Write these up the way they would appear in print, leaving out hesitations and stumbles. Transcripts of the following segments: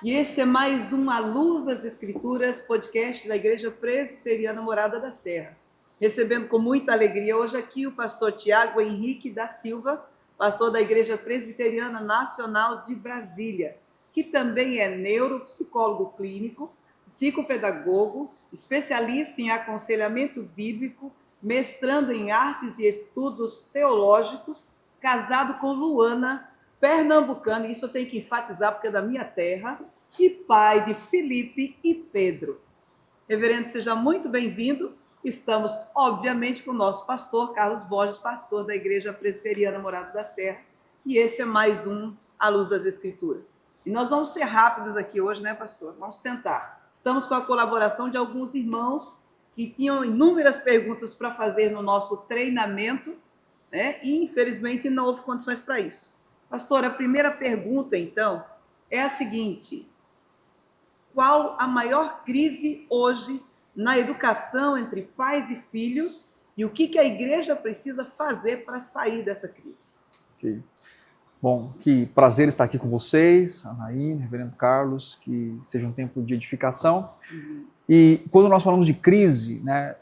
E esse é mais um A Luz das Escrituras, podcast da Igreja Presbiteriana Morada da Serra. Recebendo com muita alegria hoje aqui o pastor Tiago Henrique da Silva, pastor da Igreja Presbiteriana Nacional de Brasília, que também é neuropsicólogo clínico, psicopedagogo, especialista em aconselhamento bíblico, mestrando em artes e estudos teológicos, casado com Luana, pernambucano, isso eu tenho que enfatizar porque é da minha terra, e pai de Felipe e Pedro. Reverendo, seja muito bem-vindo. Estamos, obviamente, com o nosso pastor, Carlos Borges, pastor da Igreja Presbiteriana Morada da Serra, e esse é mais um A Luz das Escrituras. E nós vamos ser rápidos aqui hoje, né, pastor? Vamos tentar. Estamos com a colaboração de alguns irmãos que tinham inúmeras perguntas para fazer no nosso treinamento, né? E, infelizmente, não houve condições para isso. Pastor, a primeira pergunta, então, é a seguinte: qual a maior crise hoje na educação entre pais e filhos e o que a igreja precisa fazer para sair dessa crise? Ok. Bom, que prazer estar aqui com vocês, Anaíne, Reverendo Carlos, que seja um tempo de edificação. E quando nós falamos de crise, né,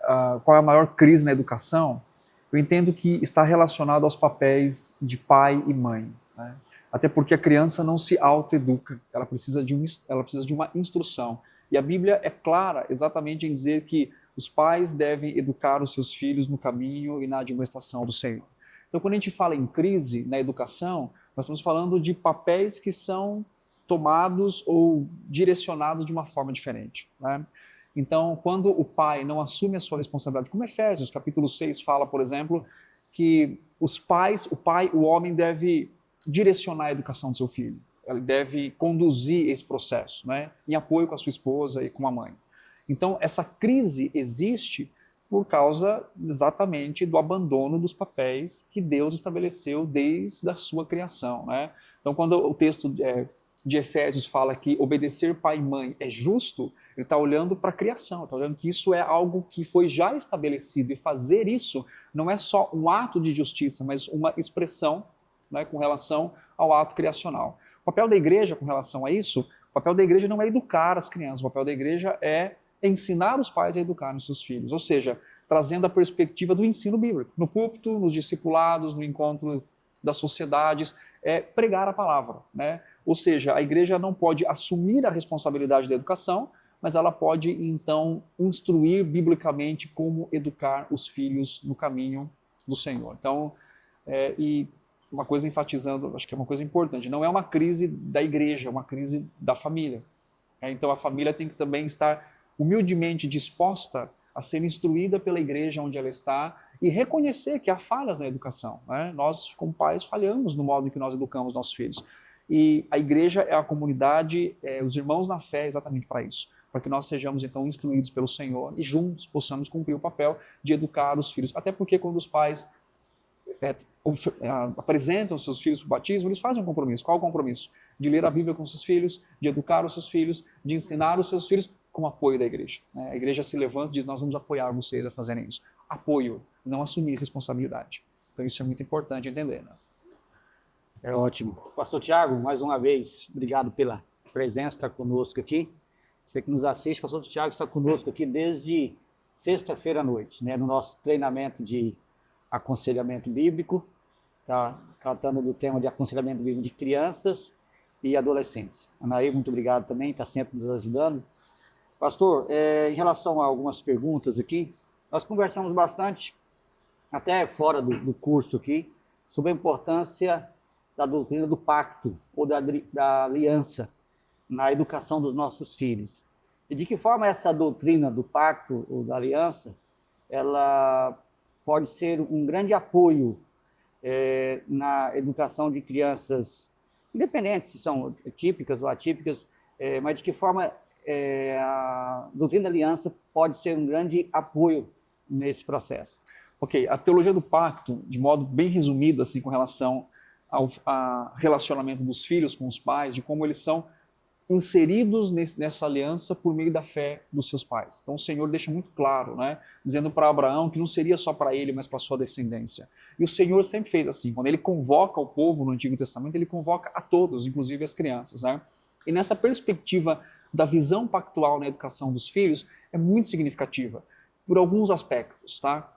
qual é a maior crise na educação, eu entendo que está relacionado aos papéis de pai e mãe, né? Até porque a criança não se autoeduca, ela precisa de uma instrução. E a Bíblia é clara exatamente em dizer que os pais devem educar os seus filhos no caminho e na admoestação do Senhor. Então, quando a gente fala em crise na educação, nós estamos falando de papéis que são tomados ou direcionados de uma forma diferente, né? Então, quando o pai não assume a sua responsabilidade, como Efésios, capítulo 6, fala, por exemplo, que o homem deve direcionar a educação do seu filho. Ele deve conduzir esse processo, né, em apoio com a sua esposa e com a mãe. Então, essa crise existe por causa exatamente do abandono dos papéis que Deus estabeleceu desde a sua criação, né? Então, quando o texto de Efésios fala que obedecer pai e mãe é justo, ele está olhando para a criação, está olhando que isso é algo que foi já estabelecido, e fazer isso não é só um ato de justiça, mas uma expressão, né, com relação ao ato criacional. O papel da igreja com relação a isso, o papel da igreja não é educar as crianças, o papel da igreja é ensinar os pais a educar os seus filhos, ou seja, trazendo a perspectiva do ensino bíblico, no púlpito, nos discipulados, no encontro das sociedades, pregar a palavra, né? Ou seja, a igreja não pode assumir a responsabilidade da educação, mas ela pode, então, instruir biblicamente como educar os filhos no caminho do Senhor. Então, e uma coisa enfatizando, acho que é uma coisa importante, não é uma crise da igreja, é uma crise da família. Então a família tem que também estar humildemente disposta a ser instruída pela igreja onde ela está e reconhecer que há falhas na educação, né? Nós, como pais, falhamos no modo em que nós educamos nossos filhos. E a igreja é a comunidade, os irmãos na fé, exatamente para isso, para que nós sejamos então instruídos pelo Senhor e juntos possamos cumprir o papel de educar os filhos. Até porque quando os pais apresentam seus filhos para o batismo, eles fazem um compromisso. Qual é o compromisso? De ler a Bíblia com seus filhos, de educar os seus filhos, de ensinar os seus filhos com apoio da igreja, né? A igreja se levanta e diz: nós vamos apoiar vocês a fazerem isso. Apoio, não assumir responsabilidade. Então isso é muito importante entender, né? É ótimo. Pastor Tiago, mais uma vez, obrigado pela presença, estar conosco aqui. Você que nos assiste, Pastor Tiago está conosco aqui desde sexta-feira à noite, né, no nosso treinamento de aconselhamento bíblico, tá tratando do tema de aconselhamento bíblico de crianças e adolescentes. Anaí, muito obrigado também, está sempre nos ajudando. Pastor, em relação a algumas perguntas aqui, nós conversamos bastante, até fora do curso aqui, sobre a importância da doutrina do pacto ou da aliança na educação dos nossos filhos. E de que forma essa doutrina do pacto ou da aliança, ela pode ser um grande apoio na educação de crianças, independente se são típicas ou atípicas, mas de que forma a doutrina da aliança pode ser um grande apoio nesse processo. Ok, a teologia do pacto, de modo bem resumido, assim, com relação ao relacionamento dos filhos com os pais, de como eles são inseridos nessa aliança por meio da fé dos seus pais. Então o Senhor deixa muito claro, né, dizendo para Abraão que não seria só para ele, mas para sua descendência. E o Senhor sempre fez assim, quando ele convoca o povo no Antigo Testamento, ele convoca a todos, inclusive as crianças, né? E nessa perspectiva da visão pactual na educação dos filhos é muito significativa, por alguns aspectos, tá?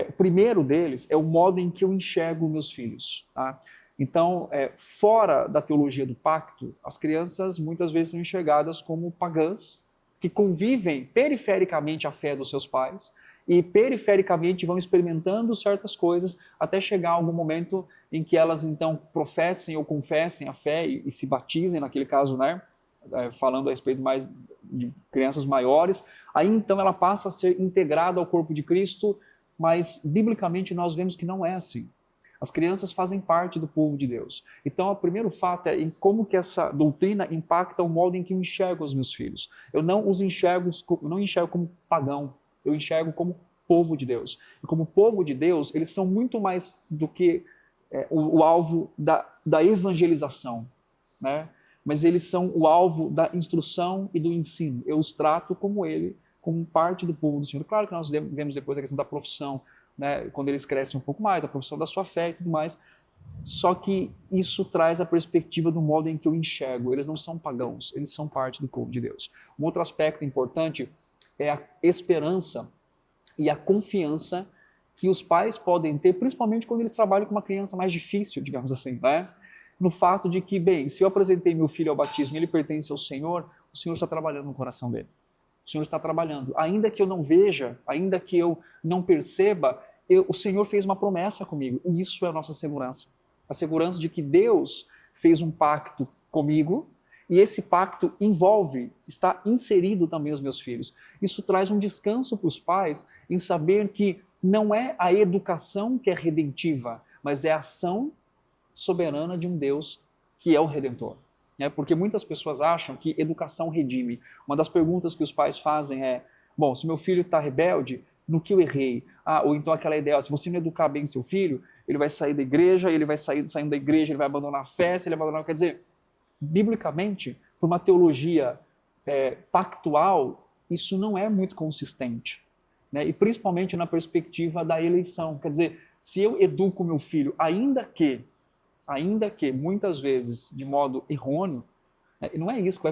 O primeiro deles é o modo em que eu enxergo meus filhos, tá? Então, fora da teologia do pacto, as crianças muitas vezes são enxergadas como pagãs, que convivem perifericamente à fé dos seus pais e perifericamente vão experimentando certas coisas até chegar a algum momento em que elas então professem ou confessem a fé e se batizem, naquele caso, né? Falando a respeito mais de crianças maiores, aí então ela passa a ser integrada ao corpo de Cristo, mas biblicamente nós vemos que não é assim. As crianças fazem parte do povo de Deus. Então, o primeiro fato é em como que essa doutrina impacta o modo em que eu enxergo os meus filhos. Eu não os enxergo, como pagão, eu enxergo como povo de Deus. E como povo de Deus, eles são muito mais do que o alvo da evangelização, né? Mas eles são o alvo da instrução e do ensino. Eu os trato como parte do povo do Senhor. Claro que nós vemos depois a questão da profissão, né, quando eles crescem um pouco mais, a profissão da sua fé e tudo mais. Só que isso traz a perspectiva do modo em que eu enxergo. Eles não são pagãos, eles são parte do povo de Deus. Um outro aspecto importante é a esperança e a confiança que os pais podem ter, principalmente quando eles trabalham com uma criança mais difícil, digamos assim, né? No fato de que, bem, se eu apresentei meu filho ao batismo e ele pertence ao Senhor, o Senhor está trabalhando no coração dele. O Senhor está trabalhando. Ainda que eu não veja, ainda que eu não perceba, o Senhor fez uma promessa comigo. E isso é a nossa segurança. A segurança de que Deus fez um pacto comigo e esse pacto está inserido também os meus filhos. Isso traz um descanso para os pais em saber que não é a educação que é redentiva, mas é a ação soberana de um Deus que é o Redentor. Porque muitas pessoas acham que educação redime. Uma das perguntas que os pais fazem é: bom, se meu filho está rebelde, no que eu errei? Ou então aquela ideia, se você não educar bem seu filho, ele vai sair da igreja, saindo da igreja, ele vai abandonar a fé, se ele abandonar... Quer dizer, biblicamente, por uma teologia pactual, isso não é muito consistente, né? E principalmente na perspectiva da eleição. Quer dizer, se eu educo meu filho, ainda que muitas vezes de modo errôneo, não é isso que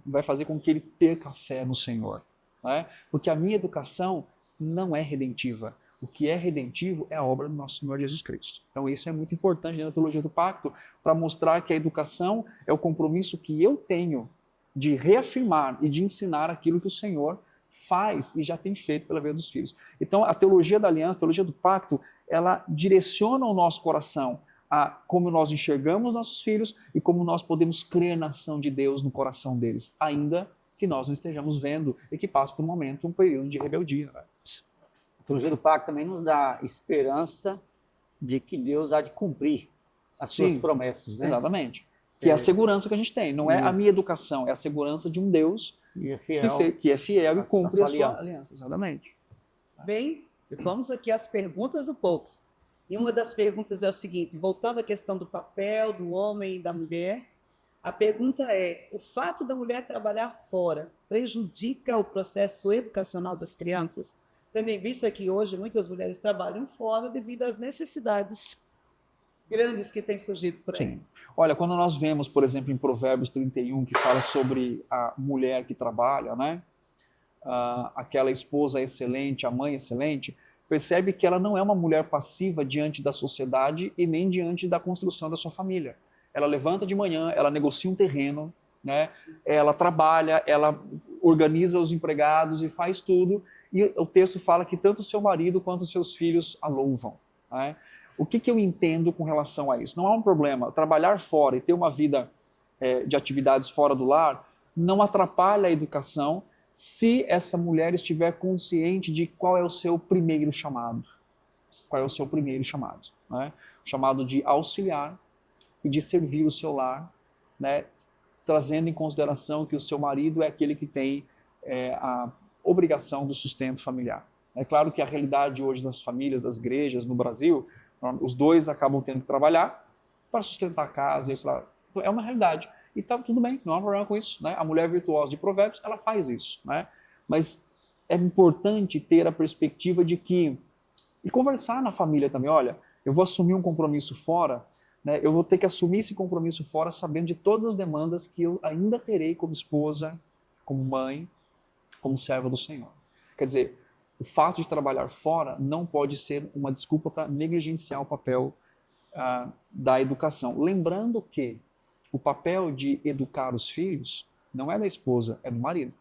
vai fazer com que ele perca a fé no Senhor, né? Porque a minha educação não é redentiva. O que é redentivo é a obra do nosso Senhor Jesus Cristo. Então isso é muito importante dentro da teologia do pacto, para mostrar que a educação é o compromisso que eu tenho de reafirmar e de ensinar aquilo que o Senhor faz e já tem feito pela vida dos filhos. Então a teologia da aliança, a teologia do pacto, ela direciona o nosso coração a como nós enxergamos nossos filhos e como nós podemos crer na ação de Deus no coração deles, ainda que nós não estejamos vendo e que passe por um período de rebeldia. A teologia do pacto também nos dá esperança de que Deus há de cumprir as suas promessas, né? Exatamente. Que é a segurança que a gente tem. Não é a minha educação, é a segurança de um Deus que é fiel e cumpre a sua aliança. Exatamente. Bem, vamos aqui às perguntas do povo. E uma das perguntas é o seguinte, voltando à questão do papel do homem e da mulher, a pergunta é: o fato da mulher trabalhar fora prejudica o processo educacional das crianças? Tendo em vista que hoje muitas mulheres trabalham fora devido às necessidades grandes que têm surgido por aí. Sim. Olha, quando nós vemos, por exemplo, em Provérbios 31, que fala sobre a mulher que trabalha, né? Aquela esposa excelente, a mãe excelente, percebe que ela não é uma mulher passiva diante da sociedade e nem diante da construção da sua família. Ela levanta de manhã, ela negocia um terreno, né? Ela trabalha, ela organiza os empregados e faz tudo. E o texto fala que tanto o seu marido quanto os seus filhos a louvam, né? O que eu entendo com relação a isso? Não há um problema. Trabalhar fora e ter uma vida de atividades fora do lar não atrapalha a educação se essa mulher estiver consciente de qual é o seu primeiro chamado. Qual é o seu primeiro chamado, né? O chamado de auxiliar e de servir o seu lar, né? Trazendo em consideração que o seu marido é aquele que tem a obrigação do sustento familiar. É claro que a realidade hoje das famílias, das igrejas no Brasil, os dois acabam tendo que trabalhar para sustentar a casa. Então, é uma realidade. E tá tudo bem, não há problema com isso, né? A mulher virtuosa de Provérbios, ela faz isso, né? Mas é importante ter a perspectiva de que, e conversar na família também, olha, eu vou assumir um compromisso fora, né? Eu vou ter que assumir esse compromisso fora sabendo de todas as demandas que eu ainda terei como esposa, como mãe, como serva do Senhor. Quer dizer, o fato de trabalhar fora não pode ser uma desculpa para negligenciar o papel da educação. Lembrando que o papel de educar os filhos não é da esposa, é do marido.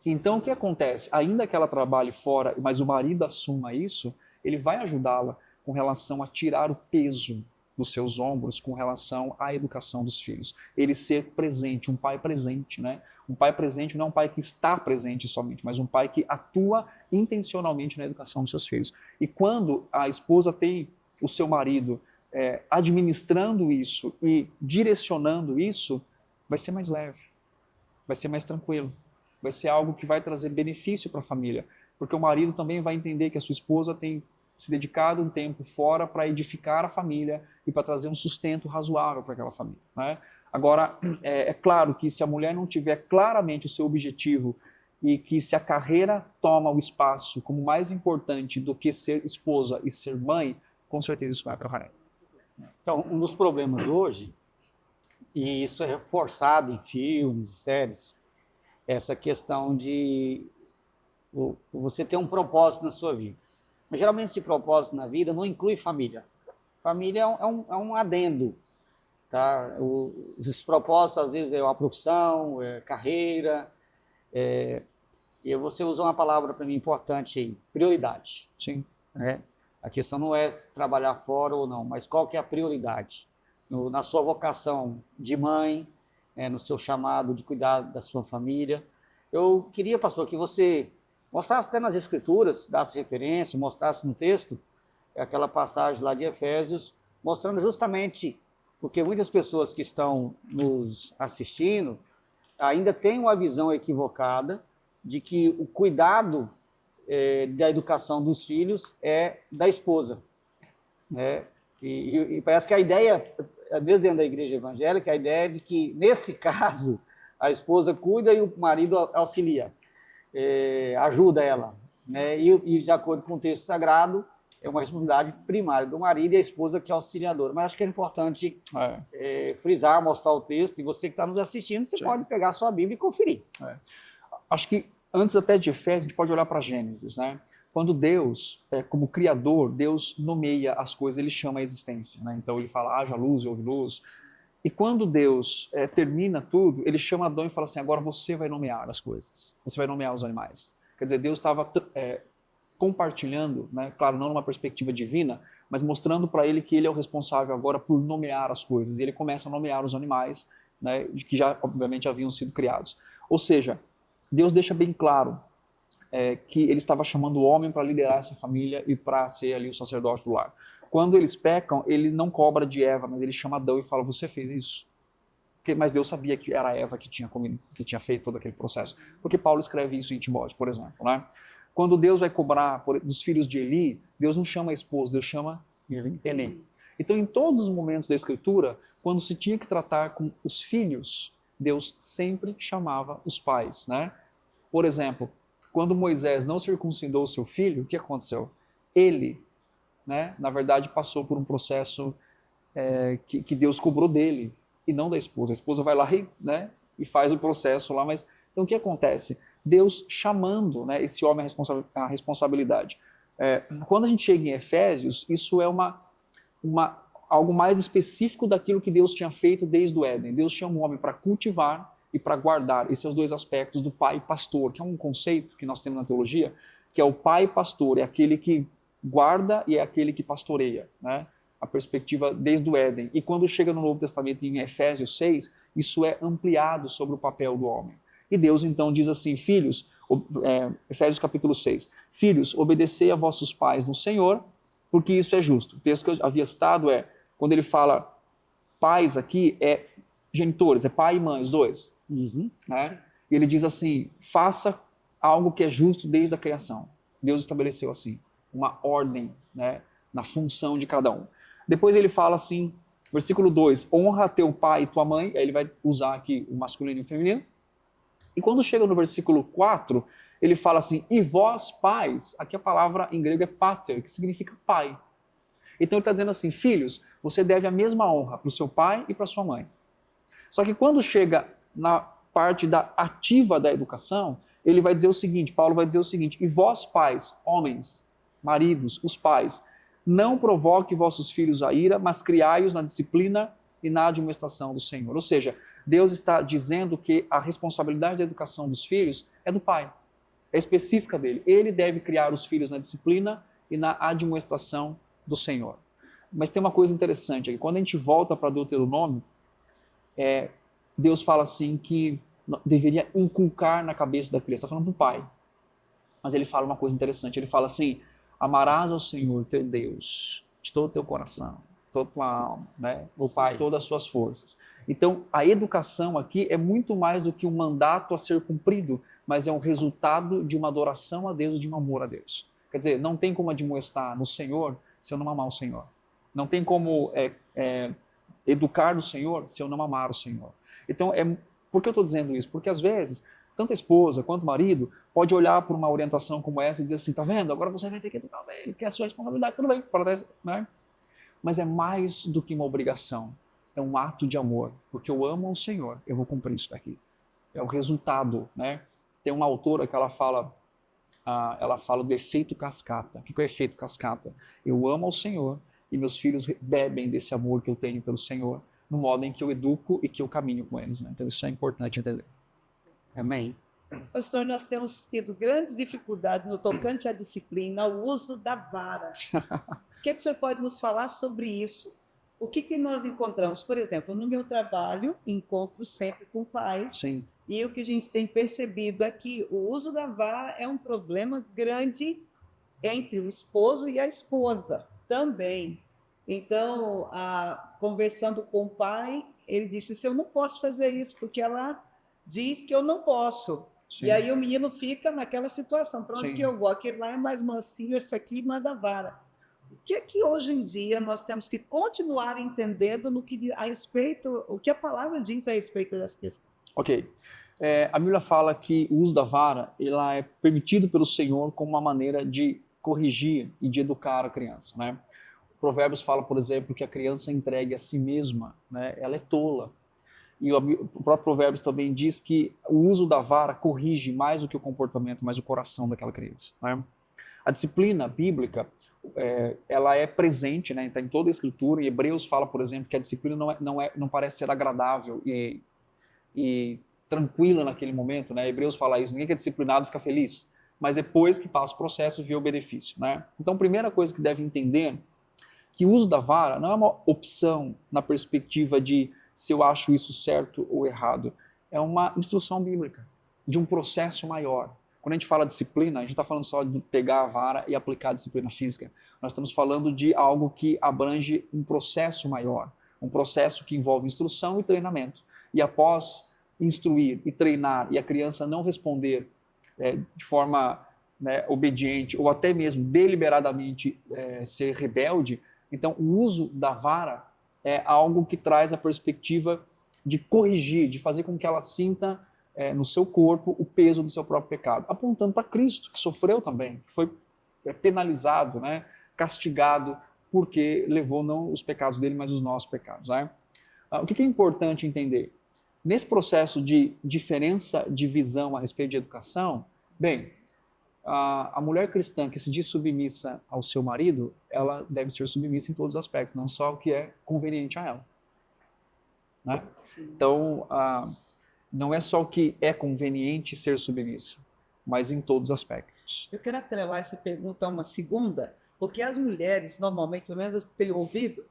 Então, o que acontece? Ainda que ela trabalhe fora, mas o marido assuma isso, ele vai ajudá-la com relação a tirar o peso dos seus ombros com relação à educação dos filhos. Ele ser presente, um pai presente, né? Um pai presente não é um pai que está presente somente, mas um pai que atua intencionalmente na educação dos seus filhos. E quando a esposa tem o seu marido administrando isso e direcionando isso, vai ser mais leve, vai ser mais tranquilo, vai ser algo que vai trazer benefício para a família, porque o marido também vai entender que a sua esposa tem se dedicado um tempo fora para edificar a família e para trazer um sustento razoável para aquela família, né? Agora, é claro que se a mulher não tiver claramente o seu objetivo e que se a carreira toma o espaço como mais importante do que ser esposa e ser mãe, com certeza isso vai atrapalhar. Então, um dos problemas hoje, e isso é reforçado em filmes, séries, essa questão de você ter um propósito na sua vida. Mas geralmente esse propósito na vida não inclui família. Família é um adendo. Tá? Esses propósitos às vezes é uma profissão, é carreira, e você usou uma palavra para mim importante aí, prioridade. Sim. Né? A questão não é trabalhar fora ou não, mas qual que é a prioridade? Na sua vocação de mãe, no seu chamado de cuidar da sua família. Eu queria, pastor, que você mostrasse até nas Escrituras, desse referência, mostrasse no texto, aquela passagem lá de Efésios, mostrando justamente, porque muitas pessoas que estão nos assistindo ainda têm uma visão equivocada de que o cuidado da educação dos filhos é da esposa. Né? E parece que a ideia, mesmo dentro da igreja evangélica, a ideia é de que, nesse caso, a esposa cuida e o marido auxilia. Ajuda ela, né? E de acordo com o texto sagrado, é uma responsabilidade primária do marido e a esposa que é auxiliadora. Mas acho que é importante frisar, mostrar o texto, e você que está nos assistindo, você pode pegar a sua Bíblia e conferir. Acho que antes até de Efésios, a gente pode olhar para Gênesis, né? Quando Deus, como Criador, Deus nomeia as coisas, ele chama a existência, né? Então ele fala, haja luz e houve luz. E quando Deus termina tudo, ele chama Adão e fala assim, agora você vai nomear as coisas, você vai nomear os animais. Quer dizer, Deus estava compartilhando, né, claro, não numa perspectiva divina, mas mostrando para ele que ele é o responsável agora por nomear as coisas. E ele começa a nomear os animais, né, que já, obviamente, haviam sido criados. Ou seja, Deus deixa bem claro que ele estava chamando o homem para liderar essa família e para ser ali o sacerdote do lar. Quando eles pecam, ele não cobra de Eva, mas ele chama Adão e fala, você fez isso? Mas Deus sabia que era Eva que tinha feito todo aquele processo. Porque Paulo escreve isso em Timóteo, por exemplo. Né? Quando Deus vai cobrar dos filhos de Eli, Deus não chama a esposa, Deus chama Eli. Então, em todos os momentos da Escritura, quando se tinha que tratar com os filhos, Deus sempre chamava os pais. Né? Por exemplo, quando Moisés não circuncidou seu filho, o que aconteceu? Ele, né, na verdade, passou por um processo que Deus cobrou dele e não da esposa. A esposa vai lá e faz o processo lá, mas então o que acontece? Deus chamando, né, esse homem à responsabilidade. Quando a gente chega em Efésios, isso é algo mais específico daquilo que Deus tinha feito desde o Éden. Deus chama o homem para cultivar e para guardar. Esses são os dois aspectos do pai pastor, que é um conceito que nós temos na teologia, que é o pai pastor, é aquele que guarda e é aquele que pastoreia, né? A perspectiva desde o Éden. E quando chega no Novo Testamento, em Efésios 6, isso é ampliado sobre o papel do homem. E Deus então diz assim, filhos, Efésios capítulo 6, filhos, obedecei a vossos pais no Senhor, porque isso é justo. O texto que eu havia citado quando ele fala pais aqui, genitores, pai e mãe, os dois. Né? E ele diz assim, faça algo que é justo desde a criação. Deus estabeleceu assim, uma ordem, né, na função de cada um. Depois ele fala assim, Versículo 2, honra teu pai e tua mãe. Aí ele vai usar aqui o masculino e o feminino. E quando chega no versículo 4, ele fala assim, e vós pais, aqui a palavra em grego é pater, que significa pai. Então ele está dizendo assim, filhos, você deve a mesma honra para o seu pai e para sua mãe. Só que quando chega na parte da ativa da educação, ele vai dizer o seguinte, Paulo vai dizer o seguinte, e vós pais, homens, maridos, os pais, não provoque vossos filhos a ira, mas criai-os na disciplina e na admoestação do Senhor. Ou seja, Deus está dizendo que a responsabilidade da educação dos filhos é do pai, é específica dele. Ele deve criar os filhos na disciplina e na admoestação do Senhor. Mas tem uma coisa interessante aqui, quando a gente volta para Deuteronômio, Deus fala assim que deveria inculcar na cabeça da criança, está falando para o pai, mas ele fala uma coisa interessante, ele fala assim, amarás ao Senhor teu Deus de todo o teu coração, toda a tua alma, né? O pai, de todas as suas forças. Então a educação aqui é muito mais do que um mandato a ser cumprido, mas é um resultado de uma adoração a Deus, de um amor a Deus. Quer dizer, não tem como admoestar no Senhor se eu não amar o Senhor. Não tem como educar no Senhor se eu não amar o Senhor. Então, por que eu estou dizendo isso? Porque às vezes, tanto a esposa quanto o marido pode olhar por uma orientação como essa e dizer assim, tá vendo? Agora você vai ter que educar ele, que é a sua responsabilidade, tudo bem, né? Mas é mais do que uma obrigação. É um ato de amor. Porque eu amo o Senhor, eu vou cumprir isso daqui. É o resultado, né? Tem uma autora que ela fala do efeito cascata. O que é o efeito cascata? Eu amo ao Senhor e meus filhos bebem desse amor que eu tenho pelo Senhor, no modo em que eu educo e que eu caminho com eles. Né? Então isso é importante entender. Amém. Pastor, nós temos tido grandes dificuldades no tocante à disciplina, ao uso da vara. O que o senhor pode nos falar sobre isso? O que nós encontramos? Por exemplo, no meu trabalho, encontro sempre com pais. Sim. E o que a gente tem percebido é que o uso da vara é um problema grande entre o esposo e a esposa também. Então, conversando com o pai, ele disse assim, eu não posso fazer isso, porque ela diz que eu não posso. Sim. E aí o menino fica naquela situação, para onde que eu vou? Aquele lá é mais mansinho, esse aqui manda vara. O que é que hoje em dia nós temos que continuar entendendo o que a palavra diz a respeito das questões? Ok. A Bíblia fala que o uso da vara ela é permitido pelo Senhor como uma maneira de corrigir e de educar a criança. Né? Provérbios fala, por exemplo, que a criança entregue a si mesma, né? Ela é tola. E o próprio Provérbios também diz que o uso da vara corrige mais do que o comportamento, mais o coração daquela criança. Né? A disciplina bíblica, ela é presente, né? Está em toda a Escritura. Em Hebreus fala, por exemplo, que a disciplina não parece ser agradável e tranquila naquele momento. Né? Hebreus fala isso, ninguém que é disciplinado fica feliz, mas depois que passa o processo vê o benefício. Né? Então, a primeira coisa que deve entender que o uso da vara não é uma opção na perspectiva de se eu acho isso certo ou errado. É uma instrução bíblica, de um processo maior. Quando a gente fala de disciplina, a gente não está falando só de pegar a vara e aplicar a disciplina física. Nós estamos falando de algo que abrange um processo maior, um processo que envolve instrução e treinamento. E após instruir e treinar e a criança não responder de forma obediente ou até mesmo deliberadamente ser rebelde, então o uso da vara é algo que traz a perspectiva de corrigir, de fazer com que ela sinta no seu corpo o peso do seu próprio pecado, apontando para Cristo, que sofreu também, que foi penalizado, né, castigado, porque levou não os pecados dele, mas os nossos pecados. Né? O que é importante entender? Nesse processo de diferença de visão a respeito de educação, bem, a mulher cristã que se diz submissa ao seu marido, ela deve ser submissa em todos os aspectos, não só o que é conveniente a ela. Né? Então, não é só o que é conveniente ser submissa, mas em todos os aspectos. Eu quero atrelar essa pergunta a uma segunda, porque as mulheres, normalmente, pelo menos que tenho ouvido,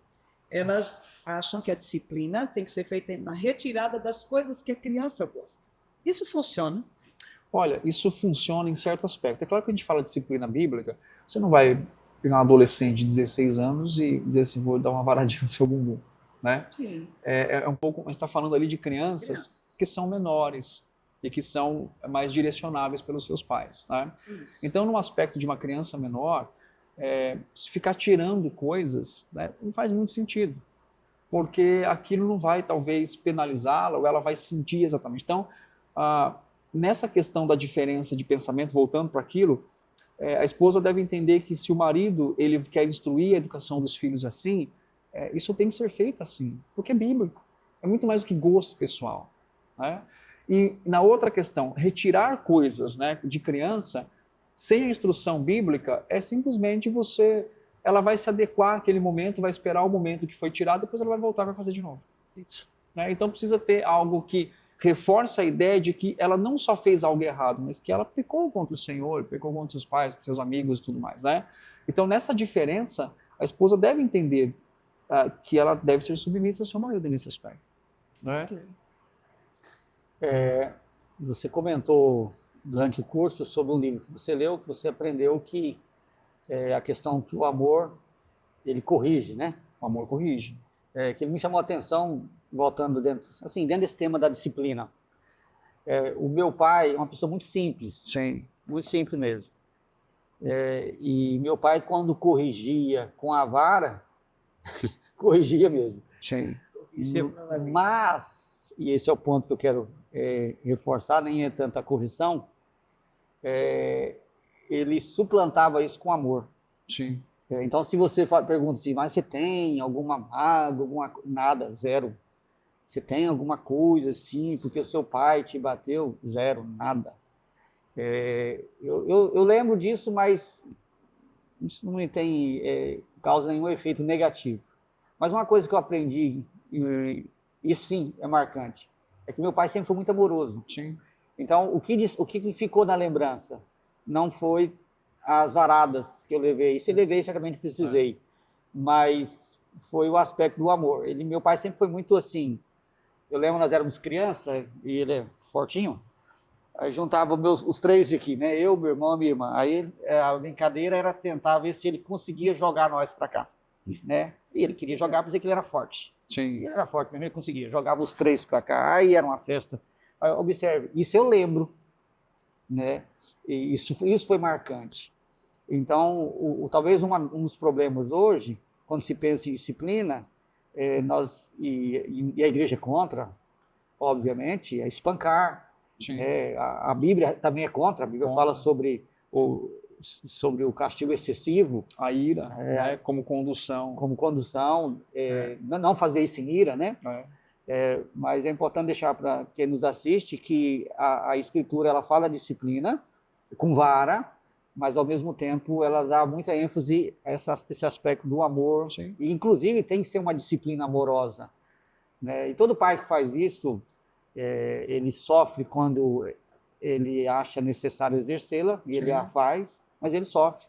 elas acham que a disciplina tem que ser feita na retirada das coisas que a criança gosta. Isso funciona? Olha, isso funciona em certo aspecto. É claro que a gente fala de disciplina bíblica, você não vai pegar um adolescente de 16 anos e dizer assim, vou dar uma varadinha no seu bumbum. Né? Sim. É um pouco, a gente está falando ali de crianças que são menores e que são mais direcionáveis pelos seus pais. Né? Então, no aspecto de uma criança menor, ficar tirando coisas, né, não faz muito sentido. porque aquilo não vai, talvez, penalizá-la, ou ela vai sentir exatamente. Então, nessa questão da diferença de pensamento, voltando para aquilo, a esposa deve entender que se o marido ele quer instruir a educação dos filhos assim, isso tem que ser feito assim, porque é bíblico. É muito mais do que gosto pessoal, né? E na outra questão, retirar coisas, né, de criança sem a instrução bíblica é simplesmente ela vai se adequar àquele momento, vai esperar o momento que foi tirado, depois ela vai voltar e vai fazer de novo. Isso. Né? Então precisa ter algo que reforça a ideia de que ela não só fez algo errado, mas que ela pecou contra o Senhor, pecou contra seus pais, seus amigos e tudo mais, né? Então nessa diferença, a esposa deve entender que ela deve ser submissa ao seu marido nesse aspecto. Né? Você comentou durante o curso sobre um livro que você leu, que você aprendeu que a questão que o amor, ele corrige, né? O amor corrige. Que me chamou a atenção, voltando dentro desse tema da disciplina. O meu pai é uma pessoa muito simples. Sim. Muito simples mesmo. E meu pai, quando corrigia com a vara, corrigia mesmo. Sim. Mas, e esse é o ponto que eu quero reforçar, nem é tanta correção, ele suplantava isso com amor. Sim. Então, se você pergunta assim, mas você tem alguma mágoa, nada, zero. Você tem alguma coisa assim, porque o seu pai te bateu? Zero, nada. Eu lembro disso, mas isso não tem causa nenhum efeito negativo. Mas uma coisa que eu aprendi, e sim, é marcante, é que meu pai sempre foi muito amoroso. Sim. Então, o que ficou na lembrança não foi as varadas que eu levei. Isso eu levei, certamente precisei. Mas foi o aspecto do amor. Meu pai sempre foi muito assim. Eu lembro, nós éramos crianças, e ele é fortinho, aí juntava os três aqui, né? Eu, meu irmão e minha irmã. Aí a brincadeira era tentar ver se ele conseguia jogar nós para cá, né? E ele queria jogar para dizer que ele era forte. Sim. Ele era forte, mas ele conseguia. Jogava os três para cá, aí era uma festa. Aí, observe, isso eu lembro, né? E isso foi marcante. Então, talvez um dos problemas hoje, quando se pensa em disciplina, e a igreja é contra, obviamente, é espancar. A Bíblia também é contra. A Bíblia fala sobre o castigo excessivo. A ira, né, como condução. Como condução, não fazer isso em ira, né? Mas é importante deixar para quem nos assiste que a Escritura ela fala disciplina com vara, mas ao mesmo tempo ela dá muita ênfase a esse aspecto do amor. Sim. E inclusive tem que ser uma disciplina amorosa, né? E todo pai que faz isso, ele sofre quando ele acha necessário exercê-la, e ele a faz, mas ele sofre,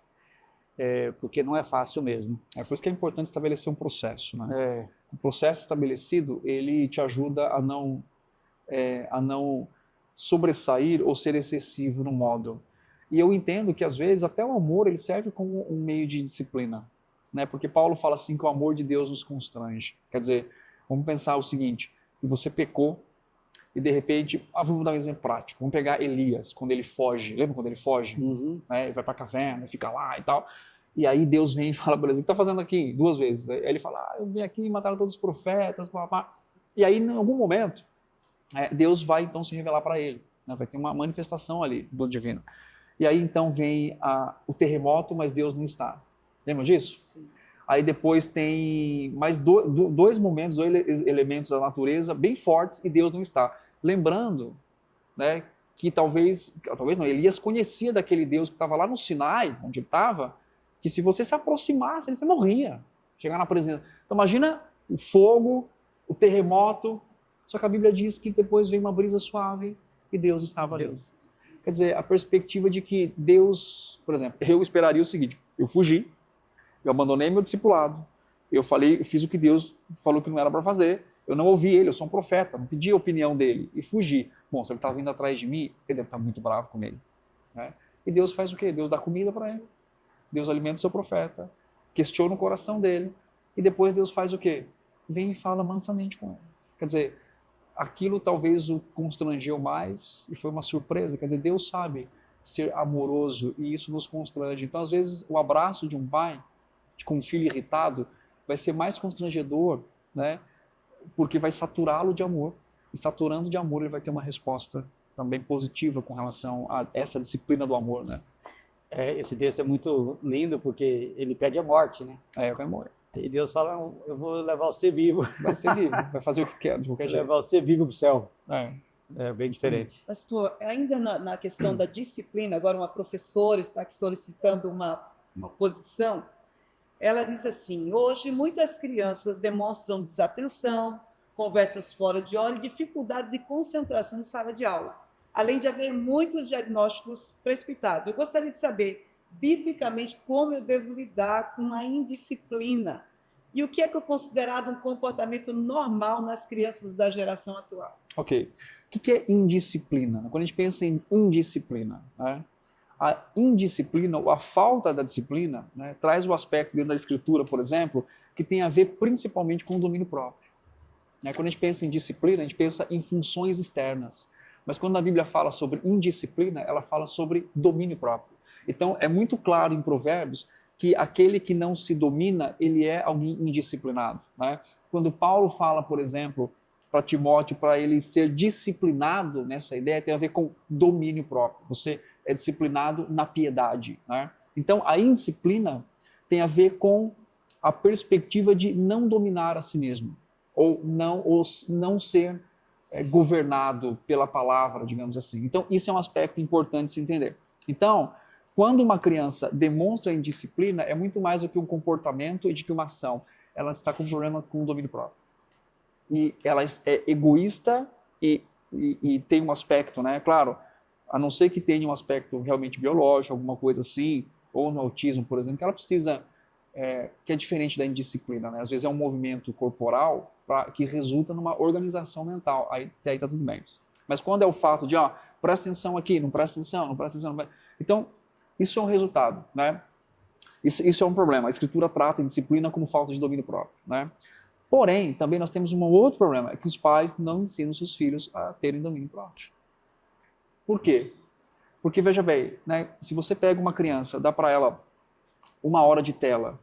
porque não é fácil mesmo. É por isso que é importante estabelecer um processo, né? O processo estabelecido, ele te ajuda a não sobressair ou ser excessivo no modo. E eu entendo que, às vezes, até o amor ele serve como um meio de disciplina, né? Porque Paulo fala assim que o amor de Deus nos constrange. Quer dizer, vamos pensar o seguinte, que você pecou e, de repente, vamos dar um exemplo prático. Vamos pegar Elias, quando ele foge. Lembra quando ele foge? Uhum. Ele vai para a caverna, fica lá e tal. E aí Deus vem e fala para ele, o que está fazendo aqui? 2 vezes. Aí ele fala, eu vim aqui e mataram todos os profetas, papá. E aí, em algum momento, Deus vai, então, se revelar para ele. Né? Vai ter uma manifestação ali do divino. E aí então vem o terremoto, mas Deus não está. Lembra disso? Sim. Aí depois tem mais 2 momentos, 2 elementos da natureza bem fortes e Deus não está. Lembrando, né, que talvez não, Elias conhecia daquele Deus que estava lá no Sinai, onde ele estava, que se você se aproximasse, você morria. Chegar na presença. Então imagina o fogo, o terremoto, só que a Bíblia diz que depois vem uma brisa suave e Deus estava ali. Quer dizer, a perspectiva de que Deus, por exemplo, eu esperaria o seguinte, eu fugi, eu abandonei meu discipulado, eu fiz o que Deus falou que não era para fazer, eu não ouvi ele, eu sou um profeta, não pedi a opinião dele e fugi. Bom, se ele está vindo atrás de mim, ele deve estar muito bravo comigo. Né? E Deus faz o quê? Deus dá comida para ele, Deus alimenta o seu profeta, questiona o coração dele e depois Deus faz o quê? Vem e fala mansamente com ele. Quer dizer, aquilo talvez o constrangeu mais e foi uma surpresa. Quer dizer, Deus sabe ser amoroso e isso nos constrange. Então, às vezes, o abraço de um pai com um filho irritado vai ser mais constrangedor, né, porque vai saturá-lo de amor, e saturando de amor ele vai ter uma resposta também positiva com relação a essa disciplina do amor, né? Esse texto é muito lindo porque ele pede a morte, né? Eu quero morrer. E Deus fala, eu vou levar você vivo. Vai ser vivo, vai fazer o que quer, de qualquer jeito. Levar você vivo para o céu. É. É bem diferente. Pastor, ainda na questão da disciplina, agora uma professora está aqui solicitando uma posição. Ela diz assim: hoje muitas crianças demonstram desatenção, conversas fora de hora e dificuldades de concentração em sala de aula, além de haver muitos diagnósticos precipitados. Eu gostaria de saber, biblicamente, como eu devo lidar com a indisciplina e o que é considerado um comportamento normal nas crianças da geração atual. Ok. O que é indisciplina? Quando a gente pensa em indisciplina, né? A indisciplina, ou a falta da disciplina, né, traz o aspecto dentro da Escritura, por exemplo, que tem a ver principalmente com o domínio próprio. Quando a gente pensa em disciplina, a gente pensa em funções externas. Mas quando a Bíblia fala sobre indisciplina, ela fala sobre domínio próprio. Então, é muito claro em Provérbios que aquele que não se domina, ele é alguém indisciplinado, né? Quando Paulo fala, por exemplo, para Timóteo, para ele ser disciplinado nessa ideia, tem a ver com domínio próprio. Você é disciplinado na piedade, né? Então, a indisciplina tem a ver com a perspectiva de não dominar a si mesmo, ou não ser governado pela palavra, digamos assim. Então, isso é um aspecto importante de se entender. Então, quando uma criança demonstra indisciplina, é muito mais do que um comportamento e de que uma ação. Ela está com um problema com o domínio próprio. E ela é egoísta e tem um aspecto, né? Claro, a não ser que tenha um aspecto realmente biológico, alguma coisa assim, ou no autismo, por exemplo, que ela precisa, que é diferente da indisciplina, né? Às vezes é um movimento corporal que resulta numa organização mental, aí está tudo bem. Mas quando é o fato de, presta atenção aqui, não presta atenção, não presta atenção, não presta... Então, isso é um resultado, né? Isso é um problema. A Escritura trata a indisciplina como falta de domínio próprio, né? Porém, também nós temos um outro problema, é que os pais não ensinam seus filhos a terem domínio próprio. Por quê? Porque, veja bem, né, se você pega uma criança, dá para ela 1 hora de tela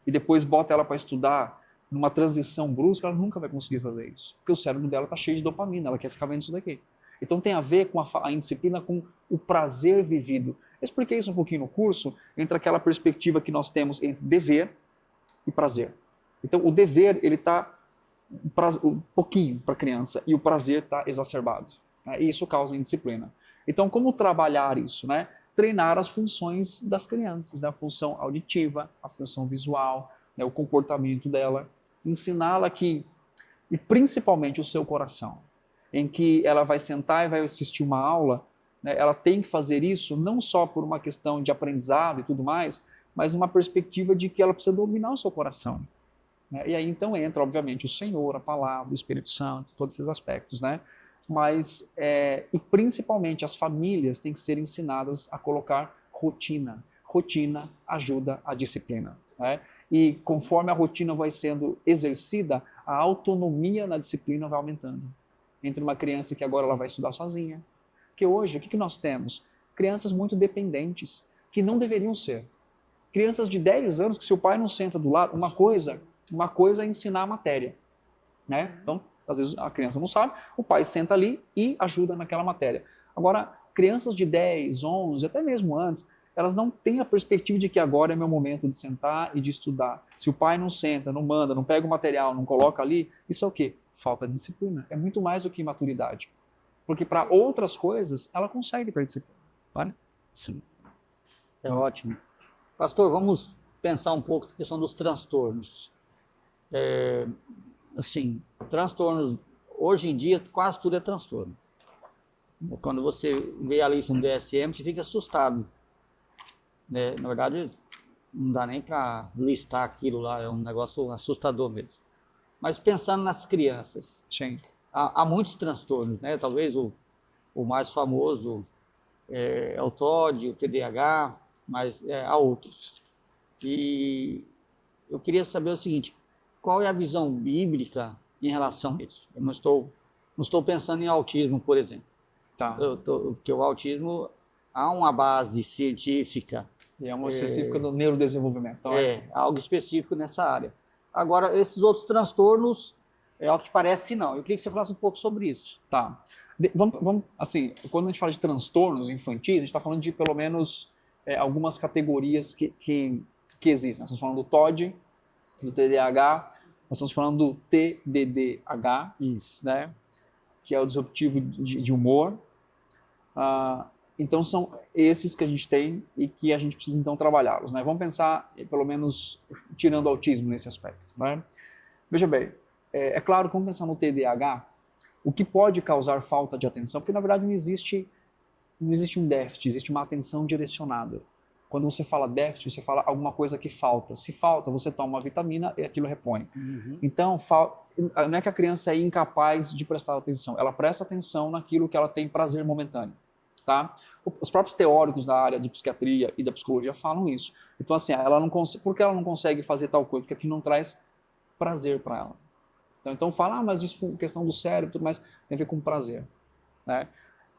e depois bota ela para estudar numa transição brusca, ela nunca vai conseguir fazer isso. Porque o cérebro dela está cheio de dopamina, ela quer ficar vendo isso daqui. Então tem a ver com a indisciplina, com o prazer vivido. Eu expliquei isso um pouquinho no curso, entre aquela perspectiva que nós temos entre dever e prazer. Então o dever, ele está um pouquinho para a criança e o prazer está exacerbado. E isso causa indisciplina. Então, como trabalhar isso? Né? Treinar as funções das crianças, né? A função auditiva, a função visual, né? O comportamento dela, ensiná-la que, e principalmente o seu coração, em que ela vai sentar e vai assistir uma aula, né? Ela tem que fazer isso não só por uma questão de aprendizado e tudo mais, mas uma perspectiva de que ela precisa dominar o seu coração. Né? E aí então entra, obviamente, o Senhor, a palavra, o Espírito Santo, todos esses aspectos, né? Mas, e principalmente as famílias têm que ser ensinadas a colocar rotina. Rotina ajuda a disciplina. Né? E conforme a rotina vai sendo exercida, a autonomia na disciplina vai aumentando. Entre uma criança que agora ela vai estudar sozinha. Porque hoje, o que nós temos? Crianças muito dependentes, que não deveriam ser. Crianças de 10 anos que se o pai não senta do lado, uma coisa é ensinar a matéria. Né? Então, às vezes a criança não sabe, o pai senta ali e ajuda naquela matéria. Agora, crianças de 10, 11, até mesmo antes, elas não têm a perspectiva de que agora é meu momento de sentar e de estudar. Se o pai não senta, não manda, não pega o material, não coloca ali, isso é o quê? Falta de disciplina. É muito mais do que maturidade. Porque para outras coisas, ela consegue ter disciplina. Vale? Sim. É ótimo. Pastor, vamos pensar um pouco na questão dos transtornos. Assim, transtornos, hoje em dia quase tudo é transtorno. Quando você vê a lista no DSM, você fica assustado. Né? Na verdade, não dá nem para listar aquilo lá, é um negócio assustador mesmo. Mas pensando nas crianças, há muitos transtornos, né? Talvez o mais famoso é o TOD, o TDAH, mas há outros. E eu queria saber o seguinte: qual é a visão bíblica em relação a isso? Eu não estou pensando em autismo, por exemplo. Tá. Porque o autismo há uma base científica. E é uma específica do neurodesenvolvimento. Então, algo específico nessa área. Agora, esses outros transtornos, É ao que parece, não. Eu queria que você falasse um pouco sobre isso. Tá. Vamos, assim, quando a gente fala de transtornos infantis, a gente está falando de pelo menos algumas categorias que existem. Nós estamos falando do TOD, do TDAH, nós estamos falando do TDDH, Isso. né? Que é o disruptivo de humor. Então são esses que a gente tem e que a gente precisa então trabalhá-los, né? Vamos pensar, pelo menos, tirando o autismo nesse aspecto, né? Veja bem, é claro que vamos pensar no TDAH, o que pode causar falta de atenção, porque na verdade não existe um déficit, existe uma atenção direcionada. Quando você fala déficit, você fala alguma coisa que falta. Se falta, você toma uma vitamina e aquilo repõe. Uhum. Então, não é que a criança é incapaz de prestar atenção, ela presta atenção naquilo que ela tem prazer momentâneo. Tá? Os próprios teóricos da área de psiquiatria e da psicologia falam isso. Então, assim, por que ela não consegue fazer tal coisa? Porque aquilo não traz prazer para ela. Então fala, mas isso é questão do cérebro, tudo mais, tem a ver com prazer. Né?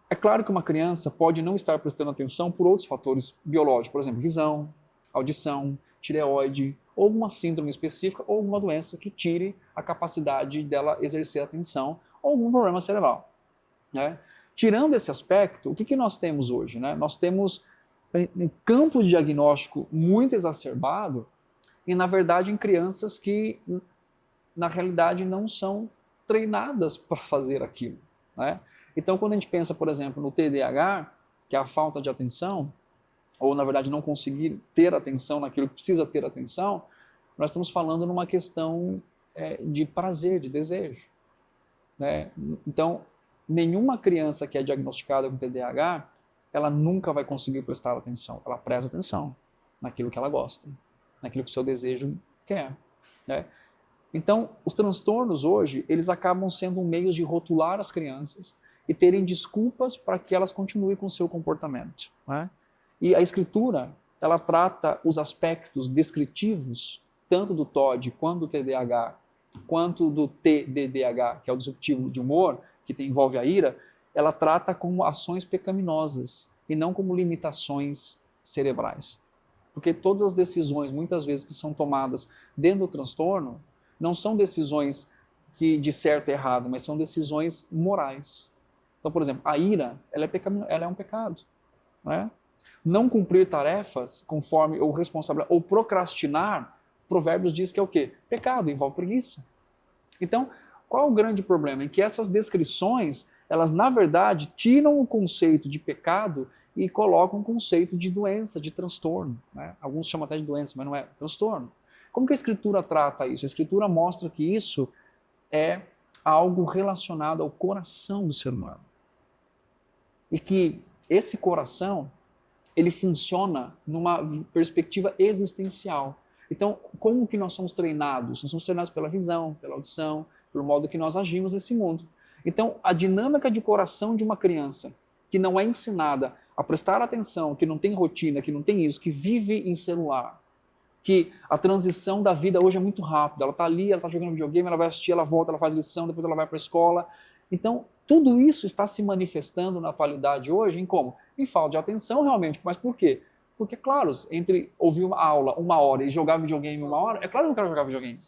É claro que uma criança pode não estar prestando atenção por outros fatores biológicos, por exemplo, visão, audição, tireoide, ou uma síndrome específica, ou alguma doença que tire a capacidade dela exercer atenção, ou algum problema cerebral. Né? Tirando esse aspecto, o que nós temos hoje? Né? Nós temos um campo de diagnóstico muito exacerbado e, na verdade, em crianças que, na realidade, não são treinadas para fazer aquilo. Né? Então, quando a gente pensa, por exemplo, no TDAH, que é a falta de atenção, ou, na verdade, não conseguir ter atenção naquilo que precisa ter atenção, nós estamos falando numa questão de prazer, de desejo. Né? Então, nenhuma criança que é diagnosticada com TDAH, ela nunca vai conseguir prestar atenção. Ela presta atenção naquilo que ela gosta, naquilo que o seu desejo quer. Né? Então, os transtornos hoje, eles acabam sendo um meio de rotular as crianças e terem desculpas para que elas continuem com o seu comportamento. Né? E a escritura, ela trata os aspectos descritivos, tanto do TOD, quanto do TDAH, quanto do TDDH, que é o disruptivo de humor, que envolve a ira, ela trata como ações pecaminosas e não como limitações cerebrais. Porque todas as decisões, muitas vezes, que são tomadas dentro do transtorno, não são decisões de certo e errado, mas são decisões morais. Então, por exemplo, a ira, ela é um pecado. Né? Não cumprir tarefas conforme ou responsável, ou procrastinar, Provérbios diz que é o quê? Pecado, envolve preguiça. Então, qual é o grande problema? Em que essas descrições, elas na verdade tiram o conceito de pecado e colocam o conceito de doença, de transtorno. Né? Alguns chamam até de doença, mas não é transtorno. Como que a Escritura trata isso? A Escritura mostra que isso é algo relacionado ao coração do ser humano. E que esse coração, ele funciona numa perspectiva existencial. Então, como que nós somos treinados? Nós somos treinados pela visão, pela audição, pelo modo que nós agimos nesse mundo. Então, a dinâmica de coração de uma criança que não é ensinada a prestar atenção, que não tem rotina, que não tem isso, que vive em celular, que a transição da vida hoje é muito rápida. Ela está ali, ela está jogando videogame, ela vai assistir, ela volta, ela faz lição, depois ela vai para a escola. Então, tudo isso está se manifestando na atualidade hoje em como? Em falta de atenção, realmente. Mas por quê? Porque, claro, entre ouvir uma aula 1 hora e jogar videogame 1 hora, é claro que eu não quero jogar videogame.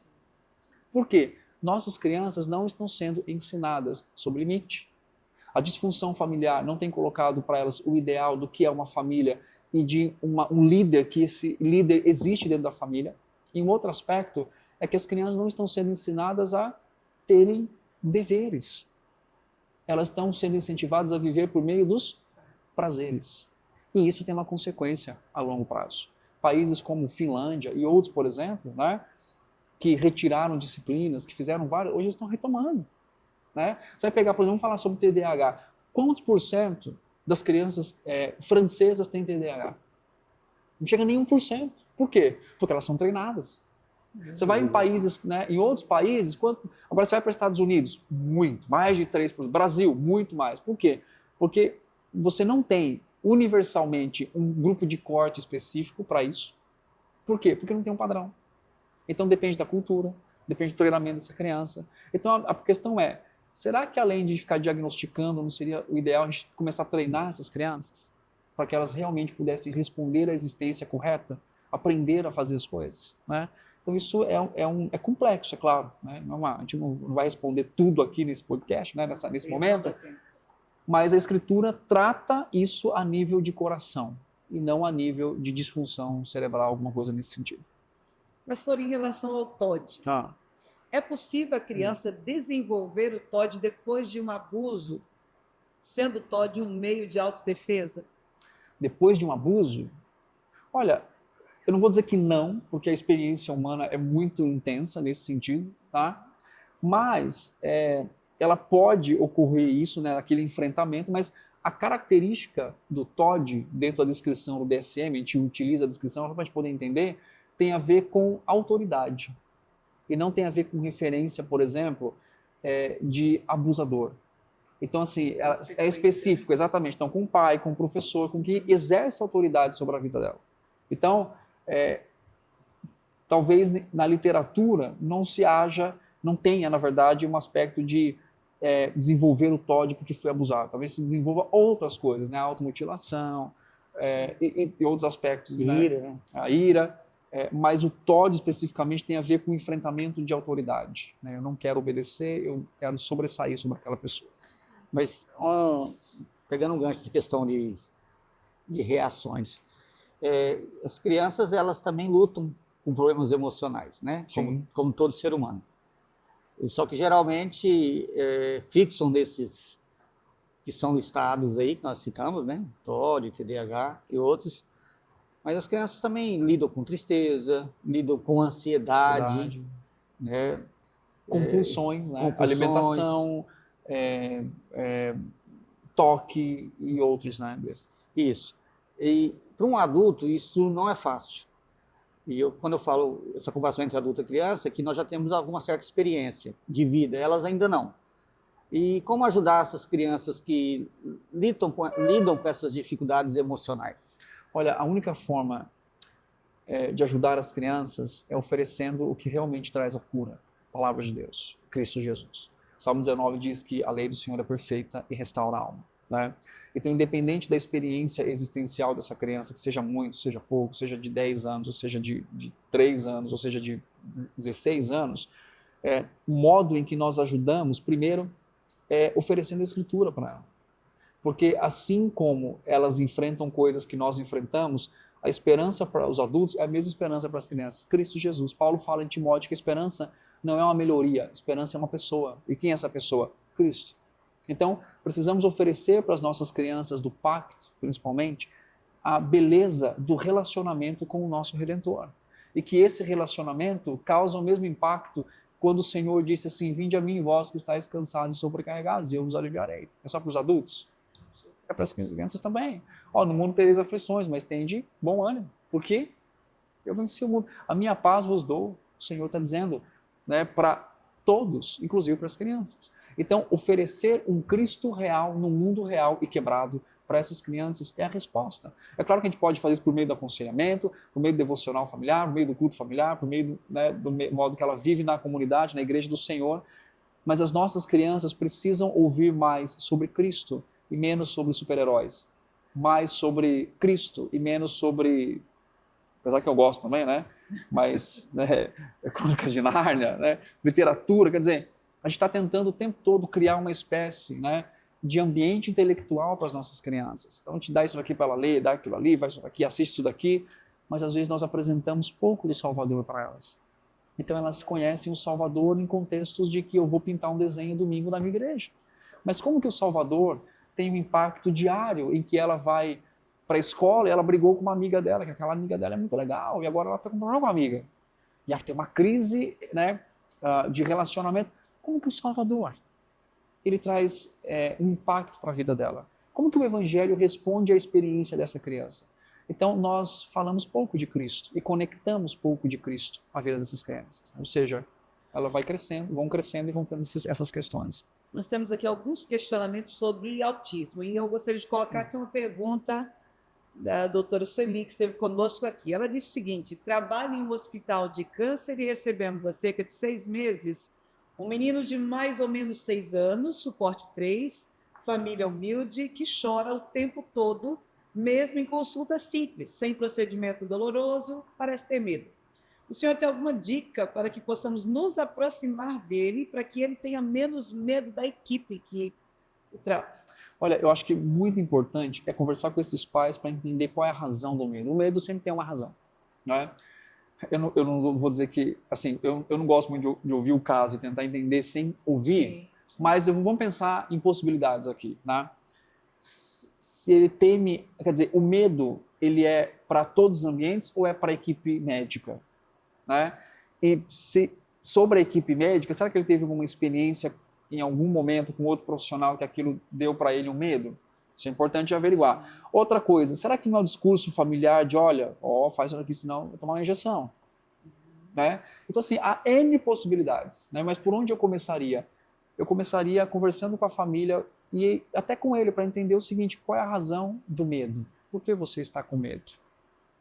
Por quê? Nossas crianças não estão sendo ensinadas sobre limite. A disfunção familiar não tem colocado para elas o ideal do que é uma família e de um líder, que esse líder existe dentro da família. E um outro aspecto é que as crianças não estão sendo ensinadas a terem deveres. Elas estão sendo incentivadas a viver por meio dos prazeres. E isso tem uma consequência a longo prazo. Países como Finlândia e outros, por exemplo, né, que retiraram disciplinas, que fizeram várias, hoje estão retomando. Né? Você vai pegar, por exemplo, vamos falar sobre TDAH. Quantos % das crianças francesas têm TDAH? Não chega nem 1%. Por quê? Porque elas são treinadas. Você vai em países, né, em outros países, agora você vai para os Estados Unidos, muito, mais de 3%. Brasil, muito mais. Por quê? Porque você não tem universalmente um grupo de corte específico para isso. Por quê? Porque não tem um padrão. Então depende da cultura, depende do treinamento dessa criança. Então a questão é, será que além de ficar diagnosticando, não seria o ideal a gente começar a treinar essas crianças? Para que elas realmente pudessem responder à existência correta, aprender a fazer as coisas. Né? Então isso é complexo, é claro. Né? A gente não vai responder tudo aqui nesse podcast, né? nesse momento, mas a Escritura trata isso a nível de coração e não a nível de disfunção cerebral, alguma coisa nesse sentido. Pastor, em relação ao TOD, é possível a criança desenvolver o TOD depois de um abuso, sendo o TOD um meio de autodefesa? Depois de um abuso? Olha, eu não vou dizer que não, porque a experiência humana é muito intensa nesse sentido, tá? Mas ela pode ocorrer isso, né, aquele enfrentamento, mas a característica do TOD, dentro da descrição do DSM, a gente utiliza a descrição para a gente poder entender, tem a ver com autoridade. E não tem a ver com referência, por exemplo, de abusador. Então, assim, é específico, exatamente. Então, com o pai, com o professor, com quem exerce autoridade sobre a vida dela. Então, talvez na literatura não tenha, na verdade, um aspecto de desenvolver o TOD porque foi abusado. Talvez se desenvolva outras coisas, né? A automutilação e outros aspectos. Ira, né? né? A ira. Mas o TOD especificamente tem a ver com o enfrentamento de autoridade. Né? Eu não quero obedecer, eu quero sobressair sobre aquela pessoa. Mas, pegando um gancho de questão de reações, as crianças, elas também lutam com problemas emocionais, né? Como todo ser humano. Só que, geralmente, fixam nesses que são listados aí, que nós citamos, né? TOD, TDAH e outros. Mas as crianças também lidam com tristeza, lidam com ansiedade. Né? Compulsões, né? Alimentação, toque e outros, né? Isso. E para um adulto, isso não é fácil. E quando eu falo essa comparação entre adulto e criança, é que nós já temos alguma certa experiência de vida, elas ainda não. E como ajudar essas crianças que lidam com essas dificuldades emocionais? Olha, a única forma de ajudar as crianças é oferecendo o que realmente traz a cura, a palavra de Deus, Cristo Jesus. Salmo 19 diz que a lei do Senhor é perfeita e restaura a alma. Né? Então, independente da experiência existencial dessa criança, que seja muito, seja pouco, seja de 10 anos, ou seja de 3 anos, ou seja de 16 anos, o modo em que nós ajudamos, primeiro, é oferecendo a Escritura para ela. Porque assim como elas enfrentam coisas que nós enfrentamos, a esperança para os adultos é a mesma esperança para as crianças. Cristo Jesus. Paulo fala em Timóteo que a esperança não é uma melhoria, a esperança é uma pessoa. E quem é essa pessoa? Cristo. Então, precisamos oferecer para as nossas crianças do pacto, principalmente, a beleza do relacionamento com o nosso Redentor. E que esse relacionamento causa o mesmo impacto quando o Senhor disse assim: vinde a mim, vós que estáis cansados e sobrecarregados, e eu vos aliviarei. É só para os adultos? É para as crianças também. No mundo tereis aflições, mas tende bom ânimo. Por quê? Eu venci o mundo. A minha paz vos dou. O Senhor está dizendo, né, para todos, inclusive para as crianças. Então, oferecer um Cristo real no mundo real e quebrado para essas crianças é a resposta. É claro que a gente pode fazer isso por meio do aconselhamento, por meio do devocional familiar, por meio do culto familiar, por meio do modo que ela vive na comunidade, na igreja do Senhor. Mas as nossas crianças precisam ouvir mais sobre Cristo e menos sobre super-heróis. Mais sobre Cristo e menos sobre... Apesar que eu gosto também, né? Mas, Crônicas de Nárnia, né? Literatura, quer dizer, a gente está tentando o tempo todo criar uma espécie, né, de ambiente intelectual para as nossas crianças. Então a gente dá isso aqui para ela ler, dá aquilo ali, vai isso aqui, assiste isso daqui, mas às vezes nós apresentamos pouco do Salvador para elas. Então elas conhecem o Salvador em contextos de que eu vou pintar um desenho domingo na minha igreja. Mas como que o Salvador tem um impacto diário em que ela vai para a escola e ela brigou com uma amiga dela, que aquela amiga dela é muito legal, e agora ela está com um problema com a amiga. E ela tem uma crise, né, de relacionamento. Como que o Salvador, ele traz um impacto para a vida dela? Como que o Evangelho responde à experiência dessa criança? Então, nós falamos pouco de Cristo e conectamos pouco de Cristo à vida dessas crianças. Ou seja, ela vai crescendo, vão crescendo e vão tendo essas questões. Nós temos aqui alguns questionamentos sobre autismo e eu gostaria de colocar aqui uma pergunta da doutora Sueli, que esteve conosco aqui. Ela disse o seguinte: trabalho em um hospital de câncer e recebemos há cerca de 6 meses um menino de mais ou menos 6 anos, suporte 3, família humilde, que chora o tempo todo, mesmo em consulta simples, sem procedimento doloroso, parece ter medo. O senhor tem alguma dica para que possamos nos aproximar dele, para que ele tenha menos medo da equipe que o trata? Olha, eu acho que muito importante é conversar com esses pais para entender qual é a razão do medo. O medo sempre tem uma razão, né? Eu não vou dizer que, assim, eu não gosto muito de ouvir o caso e tentar entender sem ouvir, Sim. mas vamos pensar em possibilidades aqui, né? Se ele teme, quer dizer, o medo, ele é para todos os ambientes ou é para a equipe médica, né? E sobre a equipe médica, será que ele teve alguma experiência em algum momento com outro profissional que aquilo deu para ele um medo? Isso é importante averiguar. Outra coisa, será que não é um discurso familiar de, olha, faz isso aqui, senão eu vou tomar uma injeção? Né? Então, assim, há N possibilidades, né? Mas por onde eu começaria? Eu começaria conversando com a família e até com ele para entender o seguinte, qual é a razão do medo? Por que você está com medo?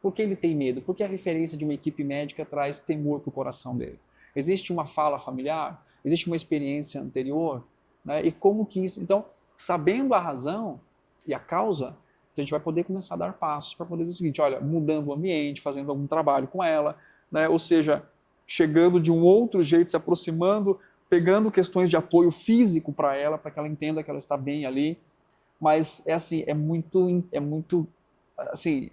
Por que ele tem medo? Porque a referência de uma equipe médica traz temor para o coração dele. Existe uma fala familiar? Existe uma experiência anterior? Né? E como que isso... Então, sabendo a razão e a causa, a gente vai poder começar a dar passos para poder dizer o seguinte, olha, mudando o ambiente, fazendo algum trabalho com ela, né? Ou seja, chegando de um outro jeito, se aproximando, pegando questões de apoio físico para ela, para que ela entenda que ela está bem ali. Mas é assim, é muito assim,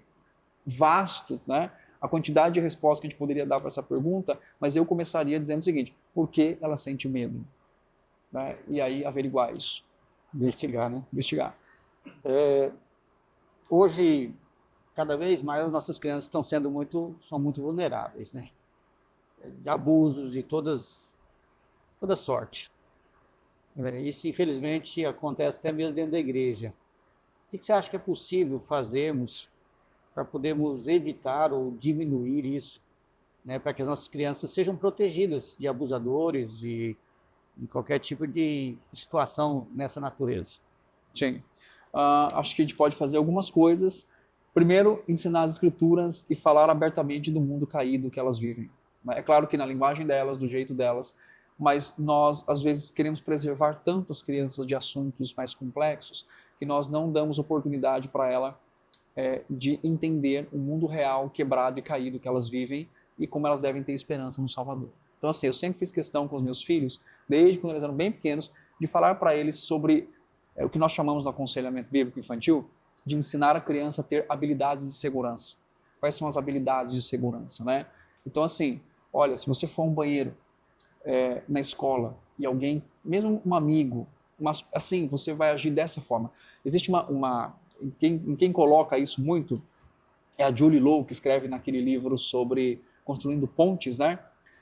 vasto, né? A quantidade de respostas que a gente poderia dar para essa pergunta, mas eu começaria dizendo o seguinte, por que ela sente medo? Né? E aí averiguar isso. Investigar, né? Investigar. Hoje, cada vez mais, as nossas crianças são muito vulneráveis, né? De abusos de toda sorte. Isso, infelizmente, acontece até mesmo dentro da igreja. O que você acha que é possível fazermos para podermos evitar ou diminuir isso, né? Para que as nossas crianças sejam protegidas de abusadores, de qualquer tipo de situação nessa natureza? Sim. Acho que a gente pode fazer algumas coisas. Primeiro, ensinar as escrituras e falar abertamente do mundo caído que elas vivem. É claro que na linguagem delas, do jeito delas, mas nós, às vezes, queremos preservar tanto as crianças de assuntos mais complexos que nós não damos oportunidade para ela de entender o mundo real, quebrado e caído que elas vivem e como elas devem ter esperança no Salvador. Então, assim, eu sempre fiz questão com os meus filhos, desde quando eles eram bem pequenos, de falar para eles sobre o que nós chamamos no aconselhamento bíblico infantil, de ensinar a criança a ter habilidades de segurança. Quais são as habilidades de segurança, né? Então, assim, olha, se você for a um banheiro na escola e alguém, mesmo um amigo, assim, você vai agir dessa forma. Existe em quem coloca isso muito é a Julie Lowe, que escreve naquele livro sobre construindo pontes, né?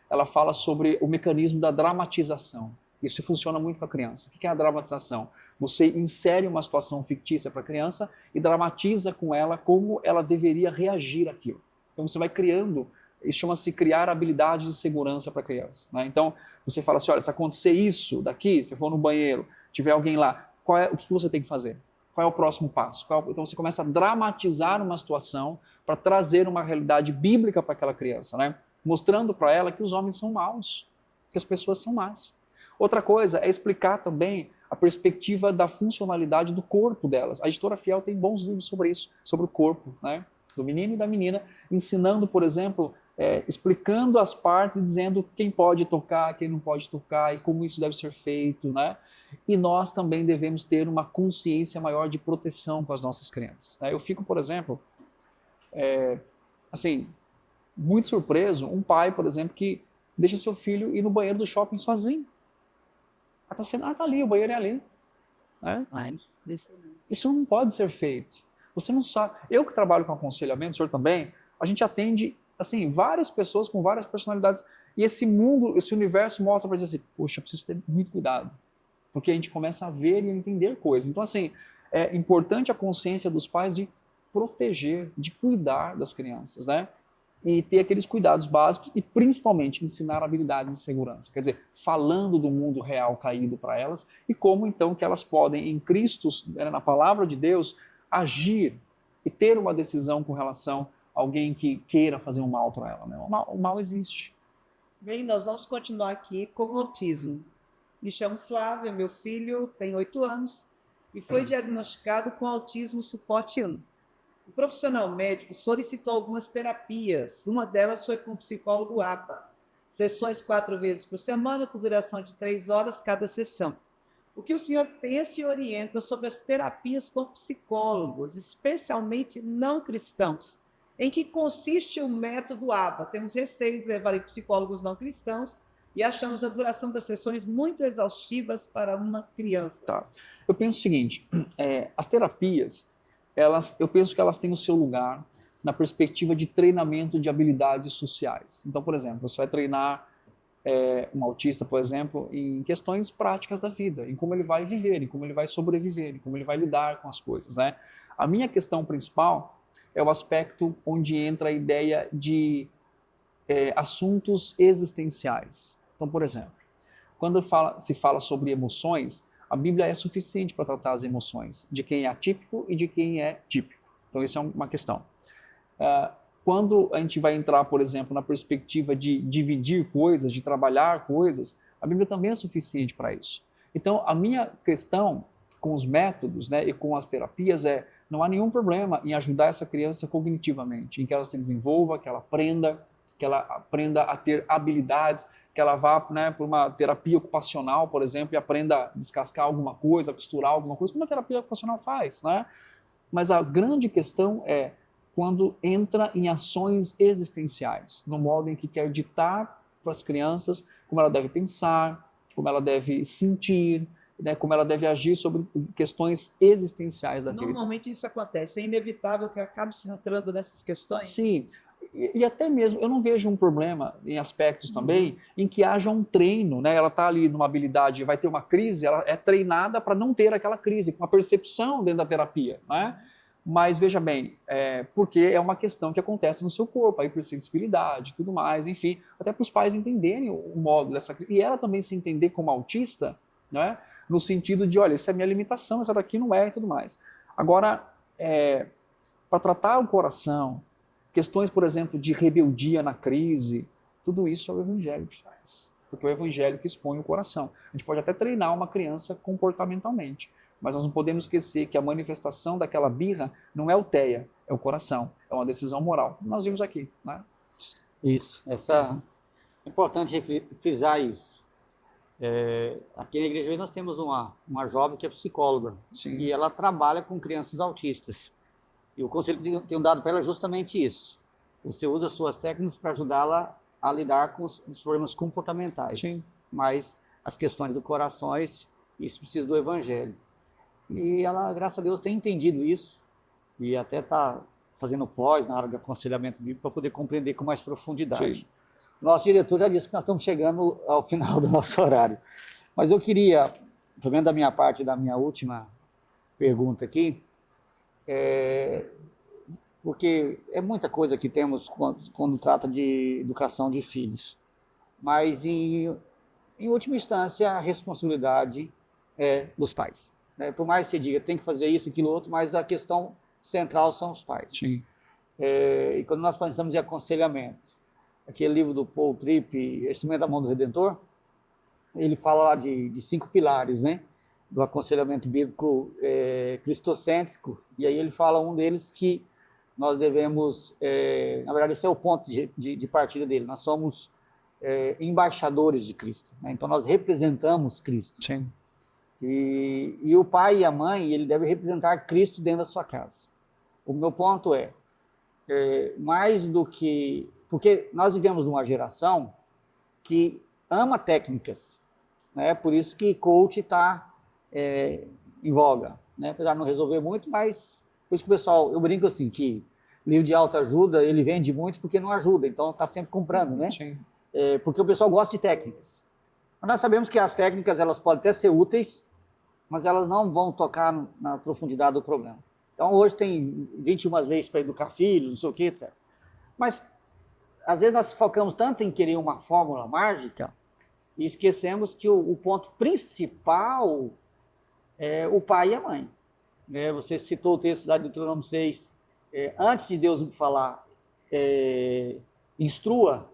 Ela fala sobre o mecanismo da dramatização. Isso funciona muito para a criança. O que é a dramatização? Você insere uma situação fictícia para a criança e dramatiza com ela como ela deveria reagir àquilo. Então você vai criando, isso chama-se criar habilidades de segurança para a criança. Né? Então você fala assim, olha, se acontecer isso daqui, se for no banheiro, tiver alguém lá, o que você tem que fazer? Qual é o próximo passo? Então você começa a dramatizar uma situação para trazer uma realidade bíblica para aquela criança, né? Mostrando para ela que os homens são maus, que as pessoas são más. Outra coisa é explicar também a perspectiva da funcionalidade do corpo delas. A Editora Fiel tem bons livros sobre isso, sobre o corpo, né? Do menino e da menina, ensinando, por exemplo, explicando as partes e dizendo quem pode tocar, quem não pode tocar e como isso deve ser feito, né? E nós também devemos ter uma consciência maior de proteção com as nossas crianças. Né? Eu fico, por exemplo, assim, muito surpreso, um pai, por exemplo, que deixa seu filho ir no banheiro do shopping sozinho. Tá ali, o banheiro é ali. Né? Isso não pode ser feito. Você não sabe. Eu que trabalho com aconselhamento, o senhor também, a gente atende assim, várias pessoas com várias personalidades. E esse mundo, esse universo mostra para dizer assim, poxa, preciso ter muito cuidado. Porque a gente começa a ver e a entender coisas. Então, assim, é importante a consciência dos pais de proteger, de cuidar das crianças, né? E ter aqueles cuidados básicos e, principalmente, ensinar habilidades de segurança. Quer dizer, falando do mundo real caído para elas e como, então, que elas podem, em Cristo, na palavra de Deus, agir e ter uma decisão com relação a alguém que queira fazer um mal para ela. Né? O mal existe. Bem, nós vamos continuar aqui com o autismo. Me chamo Flávia, meu filho tem 8 anos e foi diagnosticado com autismo suporte 1. O profissional médico solicitou algumas terapias. Uma delas foi com o psicólogo APA. Sessões 4 vezes por semana, com duração de 3 horas cada sessão. O que o senhor pensa e orienta sobre as terapias com psicólogos, especialmente não cristãos? Em que consiste o método APA? Temos receio de levar psicólogos não cristãos e achamos a duração das sessões muito exaustivas para uma criança. Tá. Eu penso o seguinte, as terapias, eu penso que elas têm o seu lugar na perspectiva de treinamento de habilidades sociais. Então, por exemplo, você vai treinar um autista, por exemplo, em questões práticas da vida, em como ele vai viver, em como ele vai sobreviver, em como ele vai lidar com as coisas, né? A minha questão principal é o aspecto onde entra a ideia de assuntos existenciais. Então, por exemplo, quando se fala sobre emoções, a Bíblia é suficiente para tratar as emoções, de quem é atípico e de quem é típico. Então, isso é uma questão. Quando a gente vai entrar, por exemplo, na perspectiva de dividir coisas, de trabalhar coisas, a Bíblia também é suficiente para isso. Então, a minha questão com os métodos, né, e com as terapias não há nenhum problema em ajudar essa criança cognitivamente, em que ela se desenvolva, que ela aprenda a ter habilidades, que ela vá, né, por uma terapia ocupacional, por exemplo, e aprenda a descascar alguma coisa, costurar alguma coisa, como a terapia ocupacional faz, né? Mas a grande questão é quando entra em ações existenciais, no modo em que quer ditar para as crianças como ela deve pensar, como ela deve sentir, né, como ela deve agir sobre questões existenciais da vida. Normalmente isso acontece, é inevitável que acabe se entrando nessas questões. Sim, e até mesmo, eu não vejo um problema em aspectos também em que haja um treino, né? Ela está ali numa habilidade, vai ter uma crise, ela é treinada para não ter aquela crise, com uma percepção dentro da terapia, né? Mas veja bem, porque é uma questão que acontece no seu corpo, a hipersensibilidade, tudo mais, enfim, até para os pais entenderem o modo dessa crise. E ela também se entender como autista, né? No sentido de, olha, essa é a minha limitação, essa daqui não é e tudo mais. Agora, para tratar o coração, questões, por exemplo, de rebeldia na crise, tudo isso é o evangelho que faz. Porque é o evangelho que expõe o coração. A gente pode até treinar uma criança comportamentalmente, mas nós não podemos esquecer que a manifestação daquela birra não é o TEA, é o coração, é uma decisão moral. Como nós vimos aqui, né? Isso, é importante frisar isso. Aqui na igreja nós temos uma jovem que é psicóloga. Sim. E ela trabalha com crianças autistas. E o conselho tem dado para ela justamente isso. Você usa suas técnicas para ajudá-la a lidar com os problemas comportamentais. Sim. Mas as questões do coração, isso precisa do evangelho. E ela, graças a Deus, tem entendido isso e até está fazendo pós na área de aconselhamento bíblico para poder compreender com mais profundidade. Sim. Nosso diretor já disse que nós estamos chegando ao final do nosso horário. Mas eu queria, pelo menos da minha parte, da minha última pergunta aqui, porque é muita coisa que temos quando trata de educação de filhos. Mas, em última instância, a responsabilidade é dos pais. Né? Por mais que você diga, tem que fazer isso, aquilo, outro, mas a questão central são os pais. Sim. E quando nós pensamos em aconselhamento, aquele livro do Paul Tripp, Instrumento da Mão do Redentor, ele fala lá de 5 pilares, né? Do aconselhamento bíblico cristocêntrico, e aí ele fala um deles que nós devemos, na verdade esse é o ponto de partida dele, nós somos embaixadores de Cristo, né? Então nós representamos Cristo. Sim. E o pai e a mãe, ele deve representar Cristo dentro da sua casa. O meu ponto mais do que... Porque nós vivemos numa geração que ama técnicas, né? Por isso que coach está em voga, né? Apesar de não resolver muito, mas por isso que o pessoal, eu brinco assim, que livro de autoajuda, ele vende muito porque não ajuda, então está sempre comprando, né? Sim. Porque o pessoal gosta de técnicas. Mas nós sabemos que as técnicas, elas podem até ser úteis, mas elas não vão tocar na profundidade do problema. Então hoje tem 21 leis para educar filhos, não sei o que, etc. Mas às vezes nós focamos tanto em querer uma fórmula mágica e esquecemos que o ponto principal é o pai e a mãe. Você citou o texto lá de Deuteronômio 6. Antes de Deus me falar, instrua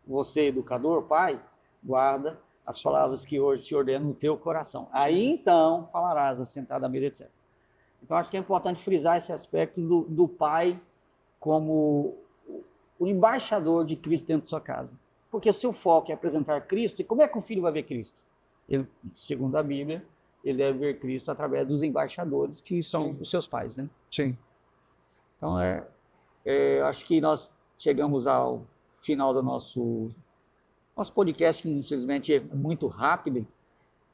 você, educador, pai, guarda as palavras que hoje te ordeno no teu coração. Aí então falarás assentado à mesa, etc. Então, acho que é importante frisar esse aspecto do pai como o embaixador de Cristo dentro da sua casa. Porque o seu foco é apresentar Cristo, e como é que o filho vai ver Cristo? Ele, segundo a Bíblia, ele deve ver Cristo através dos embaixadores, que são os seus pais, né? Sim. Então, acho que nós chegamos ao final do nosso podcast, que infelizmente é muito rápido,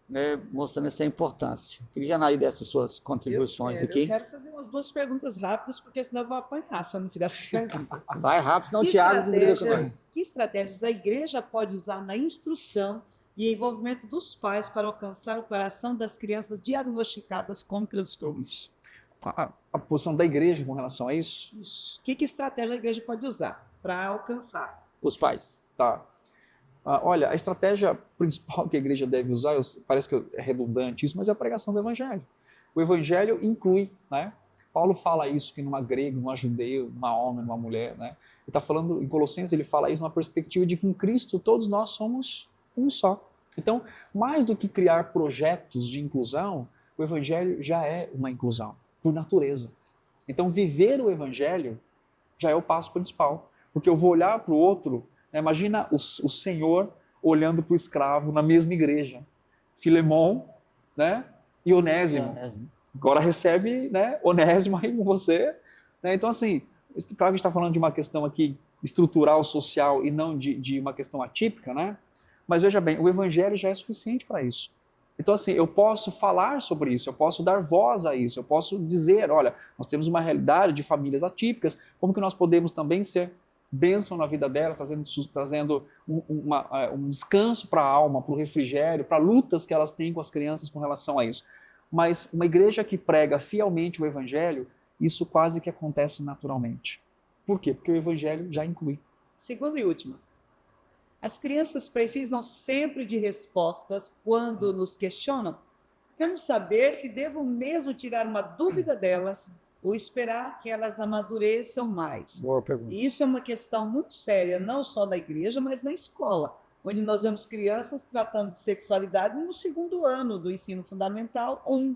né, mostrando essa importância. Queria, Janaí, dessas suas contribuições aqui. Eu quero fazer umas 2 perguntas rápidas, porque senão eu vou apanhar se eu não fizer essas perguntas. Vai rápido, senão o Tiago briga com nós. Que estratégias a igreja pode usar na instrução e envolvimento dos pais para alcançar o coração das crianças diagnosticadas com transtornos? A posição da igreja com relação a isso? Isso. Que estratégia a igreja pode usar para alcançar? Os pais. Tá. Olha, a estratégia principal que a igreja deve usar, parece que é redundante isso, mas é a pregação do evangelho. O evangelho inclui, né? Paulo fala isso que numa grega, numa judeu, numa homem, numa mulher, né? Ele está falando, em Colossenses, ele fala isso numa perspectiva de que em Cristo todos nós somos um só. Então, mais do que criar projetos de inclusão, o evangelho já é uma inclusão, por natureza. Então, viver o evangelho já é o passo principal, porque eu vou olhar para o outro. Imagina o Senhor olhando para o escravo na mesma igreja. Filemon, né? E Onésimo. Agora recebe, né, Onésimo aí com você. Né? Então, assim, claro que a gente está falando de uma questão aqui estrutural, social, e não de uma questão atípica, né? Mas veja bem, o evangelho já é suficiente para isso. Então, assim, eu posso falar sobre isso, eu posso dar voz a isso, eu posso dizer, olha, nós temos uma realidade de famílias atípicas, como que nós podemos também ser bênção na vida delas, trazendo um descanso para a alma, para o refrigério, para lutas que elas têm com as crianças com relação a isso. Mas uma igreja que prega fielmente o evangelho, isso quase que acontece naturalmente. Por quê? Porque o evangelho já inclui. Segunda e última. As crianças precisam sempre de respostas quando nos questionam. Queremos saber se devo mesmo tirar uma dúvida delas ou esperar que elas amadureçam mais. Boa pergunta. E isso é uma questão muito séria, não só na igreja, mas na escola, onde nós vemos crianças tratando de sexualidade no 2º ano do ensino fundamental 1.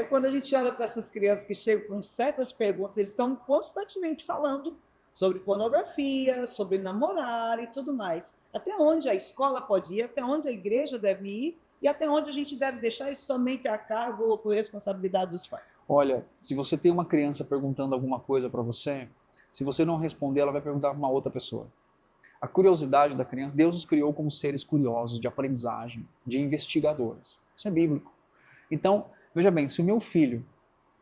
Quando a gente olha para essas crianças que chegam com certas perguntas, eles estão constantemente falando sobre pornografia, sobre namorar e tudo mais. Até onde a escola pode ir, até onde a igreja deve ir, e até onde a gente deve deixar isso somente a cargo ou por responsabilidade dos pais? Olha, se você tem uma criança perguntando alguma coisa para você, se você não responder, ela vai perguntar para uma outra pessoa. A curiosidade da criança, Deus os criou como seres curiosos, de aprendizagem, de investigadores. Isso é bíblico. Então, veja bem, se o meu filho,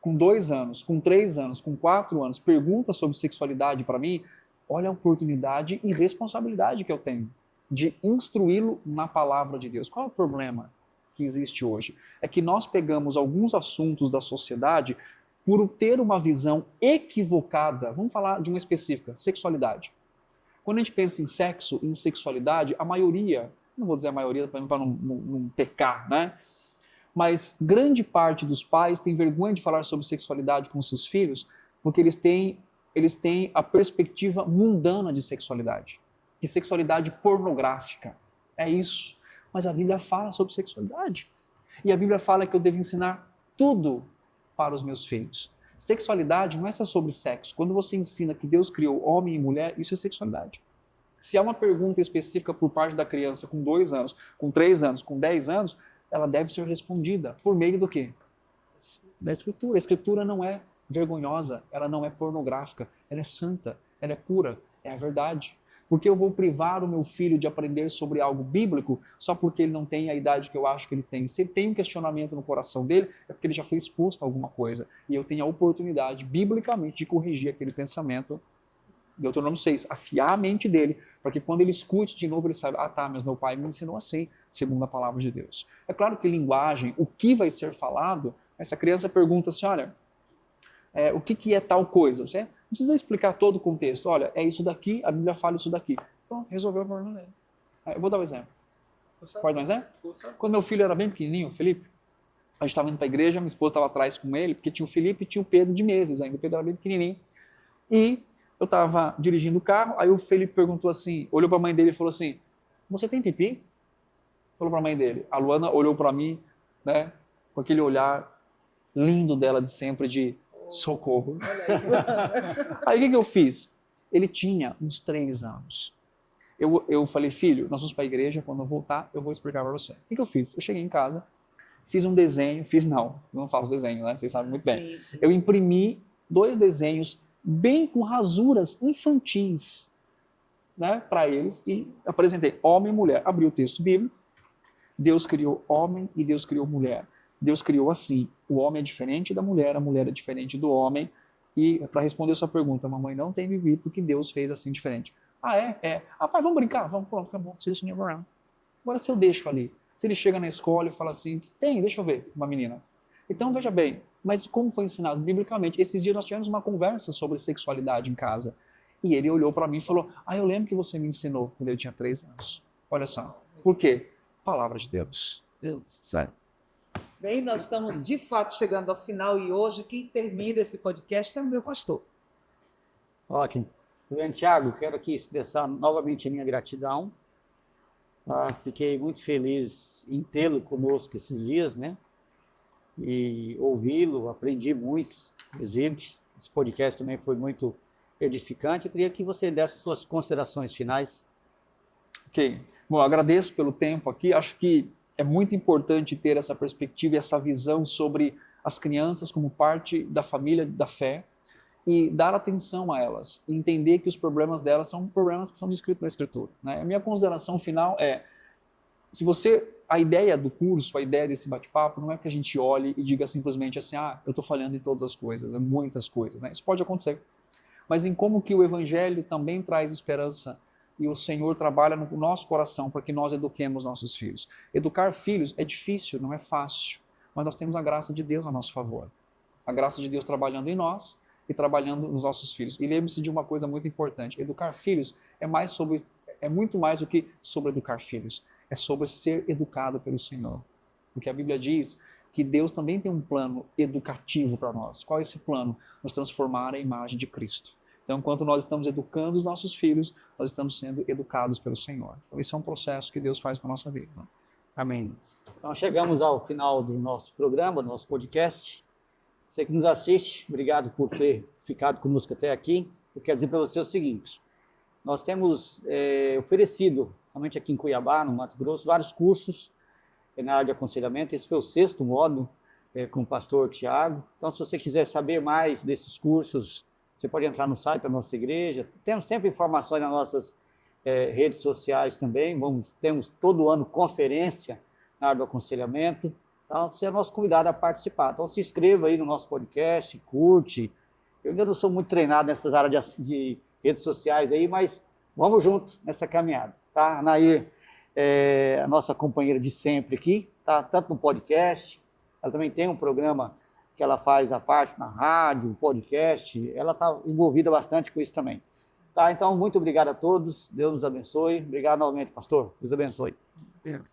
com 2 anos, com 3 anos, com 4 anos, pergunta sobre sexualidade para mim, olha a oportunidade e responsabilidade que eu tenho de instruí-lo na palavra de Deus. Qual é o problema que existe hoje? É que nós pegamos alguns assuntos da sociedade por ter uma visão equivocada. Vamos falar de uma específica, sexualidade. Quando a gente pensa em sexo, em sexualidade, a maioria, não vou dizer a maioria para não pecar, né? Mas grande parte dos pais tem vergonha de falar sobre sexualidade com seus filhos porque eles têm a perspectiva mundana de sexualidade. Que sexualidade pornográfica. É isso. Mas a Bíblia fala sobre sexualidade. E a Bíblia fala que eu devo ensinar tudo para os meus filhos. Sexualidade não é só sobre sexo. Quando você ensina que Deus criou homem e mulher, isso é sexualidade. Se há uma pergunta específica por parte da criança com 2 anos, com 3 anos, com 10 anos, ela deve ser respondida por meio do quê? Da Escritura. A Escritura não é vergonhosa, ela não é pornográfica, ela é santa, ela é pura, é a verdade. Porque eu vou privar o meu filho de aprender sobre algo bíblico só porque ele não tem a idade que eu acho que ele tem. Se ele tem um questionamento no coração dele, é porque ele já foi exposto a alguma coisa. E eu tenho a oportunidade, biblicamente, de corrigir aquele pensamento. Deuteronômio 6, afiar a mente dele, para que quando ele escute de novo, ele saiba, mas meu pai me ensinou assim, segundo a palavra de Deus. É claro que linguagem, o que vai ser falado, essa criança pergunta assim, olha, o que é tal coisa? Você não precisa explicar todo o contexto. Olha, é isso daqui, a Bíblia fala isso daqui. Pronto, resolveu o problema dele. Eu vou dar um exemplo. Pode dar um exemplo? Quando meu filho era bem pequenininho, o Felipe, a gente estava indo para a igreja, minha esposa estava atrás com ele, porque tinha o Felipe e tinha o Pedro de meses ainda. O Pedro era bem pequenininho. E eu estava dirigindo o carro, aí o Felipe perguntou assim, olhou para a mãe dele e falou assim, você tem pipi? Falou para a mãe dele. A Luana olhou para mim, né, com aquele olhar lindo dela de sempre, de socorro. Aí o que eu fiz? Ele tinha uns 3 anos. Eu falei, filho, nós vamos para a igreja, quando eu voltar, eu vou explicar para você. O que eu fiz? Eu cheguei em casa, fiz um desenho, não faço desenho, né? Vocês sabem muito bem. Sim. Eu imprimi 2 desenhos bem com rasuras infantis, né, para eles, e apresentei homem e mulher. Abri o texto bíblico, Deus criou homem e Deus criou mulher. Deus criou assim, o homem é diferente da mulher, a mulher é diferente do homem. E para responder a sua pergunta, mamãe não tem vivido porque Deus fez assim diferente. Ah, é? É. Ah, pai, vamos brincar? Vamos, pronto, acabou. Agora, se eu deixo ali, se ele chega na escola e fala assim, deixa eu ver, uma menina. Então, veja bem, mas como foi ensinado biblicamente? Esses dias nós tivemos uma conversa sobre sexualidade em casa. E ele olhou para mim e falou, eu lembro que você me ensinou quando eu tinha 3 anos. Olha só. Por quê? Palavra de Deus. Sério. Bem, nós estamos de fato chegando ao final e hoje quem termina esse podcast é o meu pastor. Ótimo. Tiago, quero aqui expressar novamente a minha gratidão. Fiquei muito feliz em tê-lo conosco esses dias, né? E ouvi-lo, aprendi muito, inclusive. Esse podcast também foi muito edificante. Eu queria que você desse suas considerações finais. Ok. Bom, eu agradeço pelo tempo aqui. Acho que é muito importante ter essa perspectiva e essa visão sobre as crianças como parte da família da fé e dar atenção a elas, e entender que os problemas delas são problemas que são descritos na Escritura, né? A minha consideração final é, a ideia do curso, a ideia desse bate-papo, não é que a gente olhe e diga simplesmente assim, eu estou falhando em todas as coisas, em muitas coisas, né? Isso pode acontecer. Mas em como que o Evangelho também traz esperança e o Senhor trabalha no nosso coração para que nós eduquemos nossos filhos. Educar filhos é difícil, não é fácil, mas nós temos a graça de Deus a nosso favor. A graça de Deus trabalhando em nós e trabalhando nos nossos filhos. E lembre-se de uma coisa muito importante, educar filhos é muito mais do que sobre educar filhos, é sobre ser educado pelo Senhor. Porque a Bíblia diz que Deus também tem um plano educativo para nós. Qual é esse plano? Nos transformar à imagem de Cristo. Então, enquanto nós estamos educando os nossos filhos, nós estamos sendo educados pelo Senhor. Então, esse é um processo que Deus faz com a nossa vida. Amém. Então, chegamos ao final do nosso programa, do nosso podcast. Você que nos assiste, obrigado por ter ficado conosco até aqui. Eu quero dizer para você o seguinte, nós temos oferecido, somente aqui em Cuiabá, no Mato Grosso, vários cursos na área de aconselhamento. Esse foi o 6º módulo com o pastor Tiago. Então, se você quiser saber mais desses cursos, você pode entrar no site da nossa igreja. Temos sempre informações nas nossas redes sociais também. Temos todo ano conferência na área do aconselhamento. Então, você é nosso convidado a participar. Então, se inscreva aí no nosso podcast, curte. Eu ainda não sou muito treinado nessas áreas de redes sociais aí, mas vamos junto nessa caminhada, tá? A Nair é a nossa companheira de sempre aqui, tá? Tanto no podcast, ela também tem um programa que ela faz a parte na rádio, podcast, ela está envolvida bastante com isso também. Tá? Então, muito obrigado a todos, Deus nos abençoe. Obrigado novamente, pastor. Deus abençoe. Obrigado.